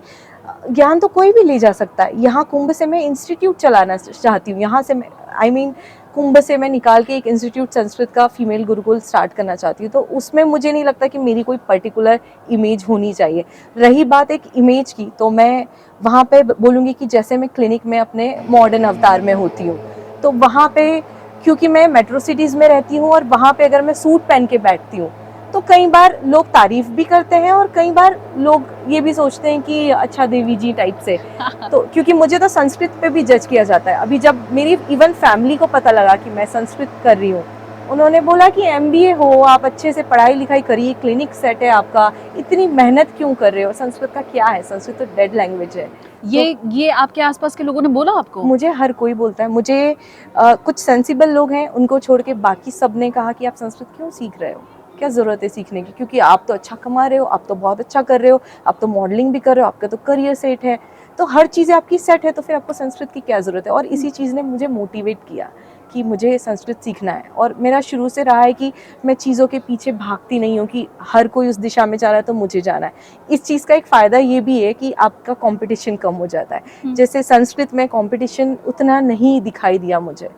ज्ञान तो कोई भी ले जा सकता है। यहाँ कुंभ से मैं इंस्टीट्यूट चलाना चाहती हूँ, यहाँ से मैं कुंभ से मैं निकाल के एक इंस्टीट्यूट संस्कृत का फीमेल गुरुकुल स्टार्ट करना चाहती हूँ। तो उसमें मुझे नहीं लगता कि मेरी कोई पर्टिकुलर इमेज होनी चाहिए। रही बात एक इमेज की, तो मैं वहाँ पे बोलूँगी कि जैसे मैं क्लिनिक में अपने मॉडर्न अवतार में होती हूँ, तो वहाँ पे क्योंकि मैं मेट्रो सिटीज़ में रहती हूँ और वहाँ पे अगर मैं सूट पहन के बैठती हूँ तो कई बार लोग तारीफ भी करते हैं और कई बार लोग ये भी सोचते हैं कि अच्छा देवी जी टाइप से। तो क्योंकि मुझे तो संस्कृत पे भी जज किया जाता है। अभी जब मेरी इवन फैमिली को पता लगा कि मैं संस्कृत कर रही हूँ उन्होंने बोला कि एमबीए हो, आप अच्छे से पढ़ाई लिखाई करिए, क्लिनिक सेट है आपका, इतनी मेहनत क्यों कर रहे हो, संस्कृत का क्या है, संस्कृत तो डेड लैंग्वेज है। ये आपके आसपास के लोगों ने बोला आपको? मुझे हर कोई बोलता है, मुझे कुछ सेंसिबल लोग हैं उनको छोड़ के बाकी सब ने कहा कि आप संस्कृत क्यों सीख रहे हो, क्या ज़रूरत है सीखने की, क्योंकि आप तो अच्छा कमा रहे हो, आप तो बहुत अच्छा कर रहे हो, आप तो मॉडलिंग भी कर रहे हो, आपका तो करियर सेट है, तो हर चीज़ें आपकी सेट है, तो फिर आपको संस्कृत की क्या ज़रूरत है। और इसी चीज़ ने मुझे मोटिवेट किया कि मुझे संस्कृत सीखना है। और मेरा शुरू से रहा है कि मैं चीज़ों के पीछे भागती नहीं हूँ कि हर कोई उस दिशा में जा रहा है तो मुझे जाना है। इस चीज़ का एक फ़ायदा ये भी है कि आपका कंपटीशन कम हो जाता है। जैसे संस्कृत में कंपटीशन उतना नहीं दिखाई दिया मुझे,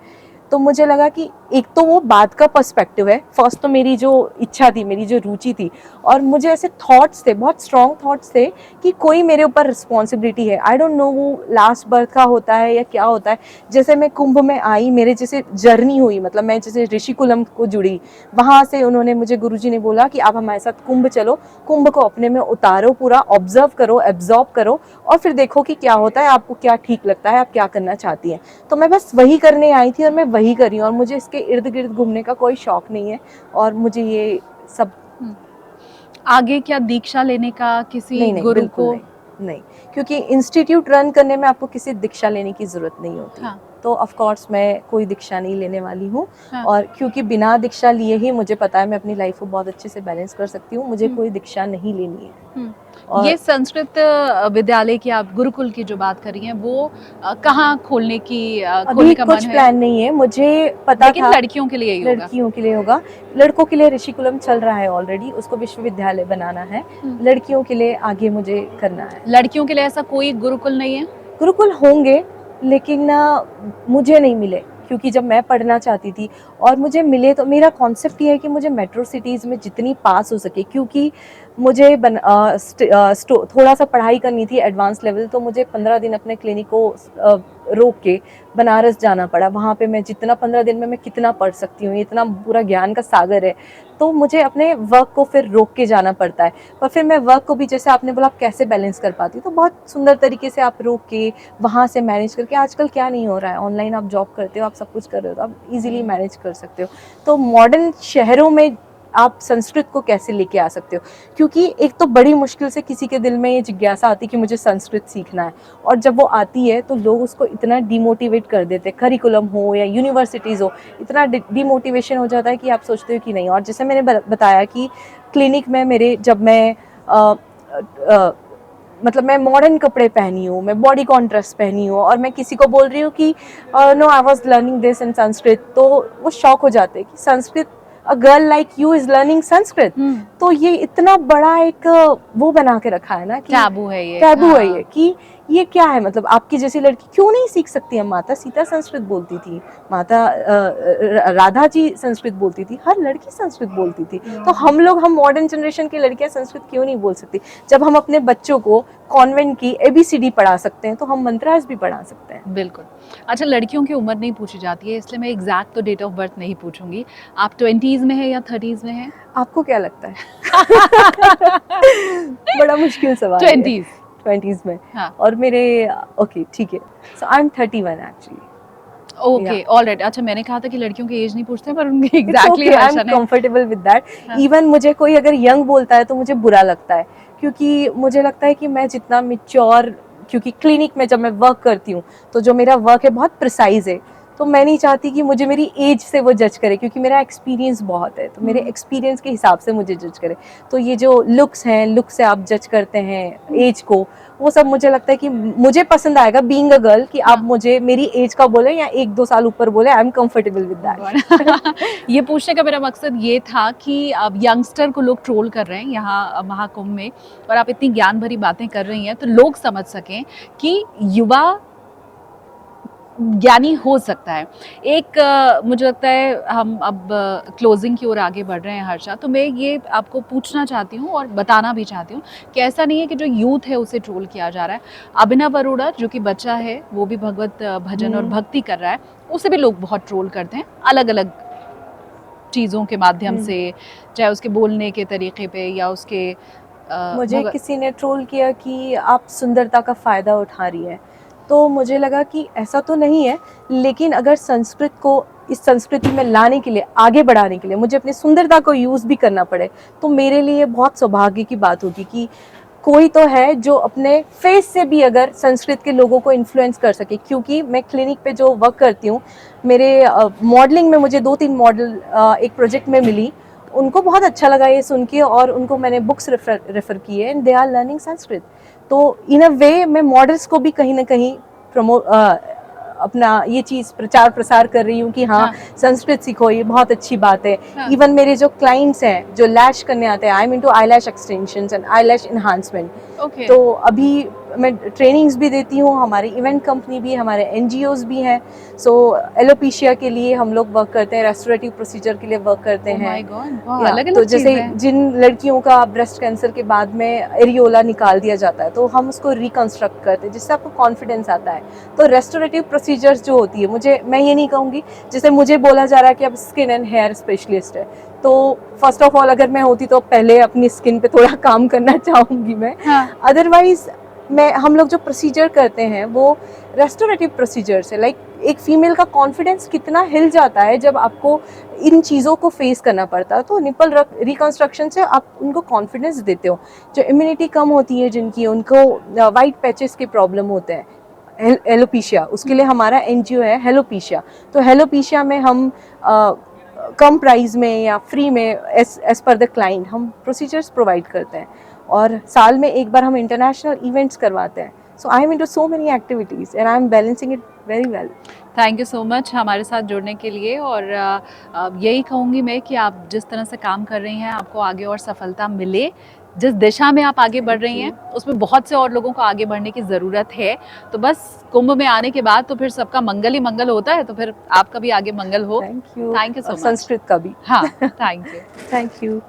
तो मुझे लगा कि एक तो वो बात का पर्सपेक्टिव है, फर्स्ट तो मेरी जो इच्छा थी, मेरी जो रुचि थी, और मुझे ऐसे थॉट्स थे, बहुत स्ट्रॉन्ग थॉट्स थे कि कोई मेरे ऊपर रिस्पॉन्सिबिलिटी है। आई डोंट नो वो लास्ट बर्थ का होता है या क्या होता है। जैसे मैं कुंभ में आई, मेरे जैसे जर्नी हुई, मतलब मैं जैसे ऋषिकुलम को जुड़ी, वहाँ से उन्होंने मुझे, गुरुजी ने बोला कि आप हमारे साथ कुंभ चलो, कुंभ को अपने में उतारो, पूरा ऑब्जर्व करो, एब्जॉर्ब करो, और फिर देखो कि क्या होता है, आपको क्या ठीक लगता है, आप क्या करना चाहती हैं। तो मैं बस वही करने आई थी और मैं वही करी हूँ, और मुझे इसके इर्द गिर्द घूमने का कोई शौक नहीं है, और मुझे ये सब आगे क्या दीक्षा लेने का किसी नहीं, गुरु बिल्कुल को? नहीं, क्योंकि इंस्टीट्यूट रन करने में आपको किसी दीक्षा लेने की ज़रूरत नहीं होती। हाँ। तो ऑफ कोर्स मैं कोई दीक्षा नहीं लेने वाली हूँ, हाँ। और क्योंकि बिना दीक्षा लिए ही मुझे पता है मैं अपनी लाइफ को बहुत अच्छे से बैलेंस कर सकती हूँ, मुझे कोई दीक्षा नहीं लेनी है। और ये संस्कृत विद्यालय की आप गुरुकुल की जो बात कर रही हैं वो कहाँ खोलने अभी का कुछ मन है? प्लान नहीं है, मुझे पता लेकिन था लड़कियों के लिए ही होगा। लड़कियों के लिए होगा, लड़कों के लिए ऋषिकुलम चल रहा है ऑलरेडी, उसको विश्वविद्यालय बनाना है, लड़कियों के लिए आगे मुझे करना है। लड़कियों के लिए ऐसा कोई गुरुकुल नहीं है? गुरुकुल होंगे, लेकिन मुझे नहीं मिले, क्योंकि जब मैं पढ़ना चाहती थी और मुझे मिले, तो मेरा कॉन्सेप्ट ये है कि मुझे मेट्रो सिटीज़ में जितनी पास हो सके, क्योंकि मुझे थोड़ा सा पढ़ाई करनी थी एडवांस लेवल, तो मुझे 15 दिन अपने क्लिनिक को रोक के बनारस जाना पड़ा। वहाँ पे मैं जितना 15 दिन में मैं कितना पढ़ सकती हूँ, इतना पूरा ज्ञान का सागर है, तो मुझे अपने वर्क को फिर रोक के जाना पड़ता है। पर फिर मैं वर्क को भी, जैसे आपने बोला, आप कैसे बैलेंस कर पाती हूँ, तो बहुत सुंदर तरीके से आप रोक के वहाँ से मैनेज करके, आजकल क्या नहीं हो रहा है, ऑनलाइन आप जॉब करते हो, आप सब कुछ कर रहे हो, तो आप इजीली मैनेज कर सकते हो। तो मॉडर्न शहरों में आप संस्कृत को कैसे लेके आ सकते हो, क्योंकि एक तो बड़ी मुश्किल से किसी के दिल में ये जिज्ञासा आती कि मुझे संस्कृत सीखना है, और जब वो आती है तो लोग उसको इतना डिमोटिवेट कर देते, करिकुलम हो या यूनिवर्सिटीज़ हो, इतना डिमोटिवेशन हो जाता है कि आप सोचते हो कि नहीं। और जैसे मैंने बताया कि क्लिनिक में मेरे, जब मैं मतलब मैं मॉडर्न कपड़े पहनी हूँ, मैं बॉडी कॉन्ट्रास्ट पहनी हूँ, और मैं किसी को बोल रही हूँ कि no I was learning this in Sanskrit, तो वो शॉक हो जाते हैं कि Sanskrit, a girl like you is learning Sanskrit. तो ये इतना बड़ा एक वो बना के रखा है ना कि टैबू है ये। टैबू हाँ। है ये, कि ये क्या है, मतलब आपकी जैसी लड़की क्यों नहीं सीख सकती है। माता सीता संस्कृत बोलती थी, माता राधा जी संस्कृत बोलती थी, हर लड़की संस्कृत बोलती थी, तो हम मॉडर्न जनरेशन की लड़कियां संस्कृत क्यों नहीं बोल सकती। जब हम अपने बच्चों को कॉन्वेंट की ABCD पढ़ा सकते हैं, तो हम मंत्रास भी पढ़ा सकते हैं। बिल्कुल। अच्छा, लड़कियों की उम्र नहीं पूछी जाती है, इसलिए मैं एग्जैक्ट तो डेट ऑफ बर्थ नहीं पूछूंगी। आप 20s में है या 30s में है? आपको क्या लगता है? बड़ा मुश्किल सवाल है। 20s में। हाँ। और मेरे, ओके ठीक है, so I am 31 actually. Okay, alright. अच्छा, मैंने कहा था कि लड़कियों की एज नहीं पूछते, पर उनकी एग्जैक्टली आई एम वर्जन है। Comfortable with that. इवन मुझे कोई अगर यंग बोलता है तो मुझे बुरा लगता है, क्योंकि मुझे लगता है कि मैं जितना मिच्योर, क्योंकि क्लिनिक में जब मैं वर्क करती हूँ तो जो मेरा वर्क है बहुत प्रिसाइज है, तो मैं नहीं चाहती कि मुझे मेरी एज से वो जज करे, क्योंकि मेरा एक्सपीरियंस बहुत है, तो मेरे एक्सपीरियंस के हिसाब से मुझे जज करे। तो ये जो लुक्स हैं, लुक से आप जज करते हैं एज को, वो सब मुझे लगता है कि मुझे पसंद आएगा बीइंग अ गर्ल, कि आप मुझे मेरी एज का बोले या 1-2 साल ऊपर बोले, I am comfortable with that. ये पूछने का मेरा मकसद ये था कि अब यंगस्टर को लोग ट्रोल कर रहे हैं यहाँ महाकुंभ में, और आप इतनी ज्ञान भरी बातें कर रही हैं, तो लोग समझ सकें कि युवा ज्ञानी हो सकता है। एक मुझे लगता है हम अब क्लोजिंग की ओर आगे बढ़ रहे हैं हर्षा, तो मैं ये आपको पूछना चाहती हूँ और बताना भी चाहती हूँ कि ऐसा नहीं है कि जो यूथ है उसे ट्रोल किया जा रहा है। अभिनव अरोड़ा जो कि बच्चा है, वो भी भगवत भजन और भक्ति कर रहा है, उसे भी लोग बहुत ट्रोल करते हैं अलग अलग चीज़ों के माध्यम से, चाहे उसके बोलने के तरीके पे या उसके मुझे किसी ने ट्रोल किया कि आप सुंदरता का फ़ायदा उठा रही है, तो मुझे लगा कि ऐसा तो नहीं है, लेकिन अगर संस्कृत को इस संस्कृति में लाने के लिए, आगे बढ़ाने के लिए मुझे अपनी सुंदरता को यूज़ भी करना पड़े, तो मेरे लिए बहुत सौभाग्य की बात होगी कि कोई तो है जो अपने फेस से भी अगर संस्कृत के लोगों को इन्फ्लुएंस कर सके। क्योंकि मैं क्लिनिक पे जो वर्क करती हूँ, मेरे मॉडलिंग में मुझे 2-3 मॉडल एक प्रोजेक्ट में मिली, उनको बहुत अच्छा लगा ये सुन के और उनको मैंने बुक्स रेफ़र किए and they are learning Sanskrit. तो इन अ वे मैं मॉडल्स को भी कहीं ना कहीं अपना ये चीज़ प्रचार प्रसार कर रही हूँ कि हाँ, संस्कृत सीखो, ये बहुत अच्छी बात है। इवन मेरे जो क्लाइंट्स हैं जो लैश करने आते हैं, आई am into eyelash extensions and eyelash enhancement. तो अभी मैं ट्रेनिंग्स भी देती हूँ, हमारी इवेंट कंपनी भी है, हमारे NGOs भी हैं। सो एलोपेशिया के लिए हम लोग वर्क करते हैं, रेस्टोरेटिव प्रोसीजर के लिए वर्क करते हैं। तो जैसे जिन लड़कियों का ब्रेस्ट कैंसर के बाद में एरियोला निकाल दिया जाता है, तो हम उसको रिकंस्ट्रक्ट करते हैं जिससे आपको कॉन्फिडेंस आता है। तो रेस्टोरेटिव प्रोसीजर्स जो होती है, मैं ये नहीं कहूँगी, जैसे मुझे बोला जा रहा है कि आप स्किन एंड हेयर स्पेशलिस्ट है, तो फर्स्ट ऑफ ऑल अगर मैं होती तो पहले अपनी स्किन पे थोड़ा काम करना चाहूँगी मैं। अदरवाइज हम लोग जो प्रोसीजर करते हैं वो रेस्टोरेटिव प्रोसीजर्स है। लाइक एक फीमेल का कॉन्फिडेंस कितना हिल जाता है जब आपको इन चीज़ों को फेस करना पड़ता है। तो निपल रिकंस्ट्रक्शन से आप उनको कॉन्फिडेंस देते हो। जो इम्यूनिटी कम होती है जिनकी, उनको वाइट पैचेस के प्रॉब्लम होते हैं, एलोपेशिया, उसके लिए हमारा NGO है हेलोपेशिया। तो हेलोपेशिया में हम कम प्राइस में या फ्री में एज पर द क्लाइंट हम प्रोसीजर्स प्रोवाइड करते हैं, और साल में एक बार हम इंटरनेशनल इवेंट्स करवाते हैं। So I am into so many activities and I am balancing it very well. Thank you so much हमारे साथ जुड़ने के लिए। और यही कहूँगी मैं कि आप जिस तरह से काम कर रही हैं, आपको आगे और सफलता मिले। जिस दिशा में आप आगे बढ़ रही हैं उसमें बहुत से और लोगों को आगे बढ़ने की ज़रूरत है। तो बस कुंभ में आने के बाद तो फिर सबका मंगल ही मंगल होता है, तो फिर आपका भी आगे मंगल हो। Thank you so much. Sanskrit का भी। हाँ, थैंक यू। Thank you.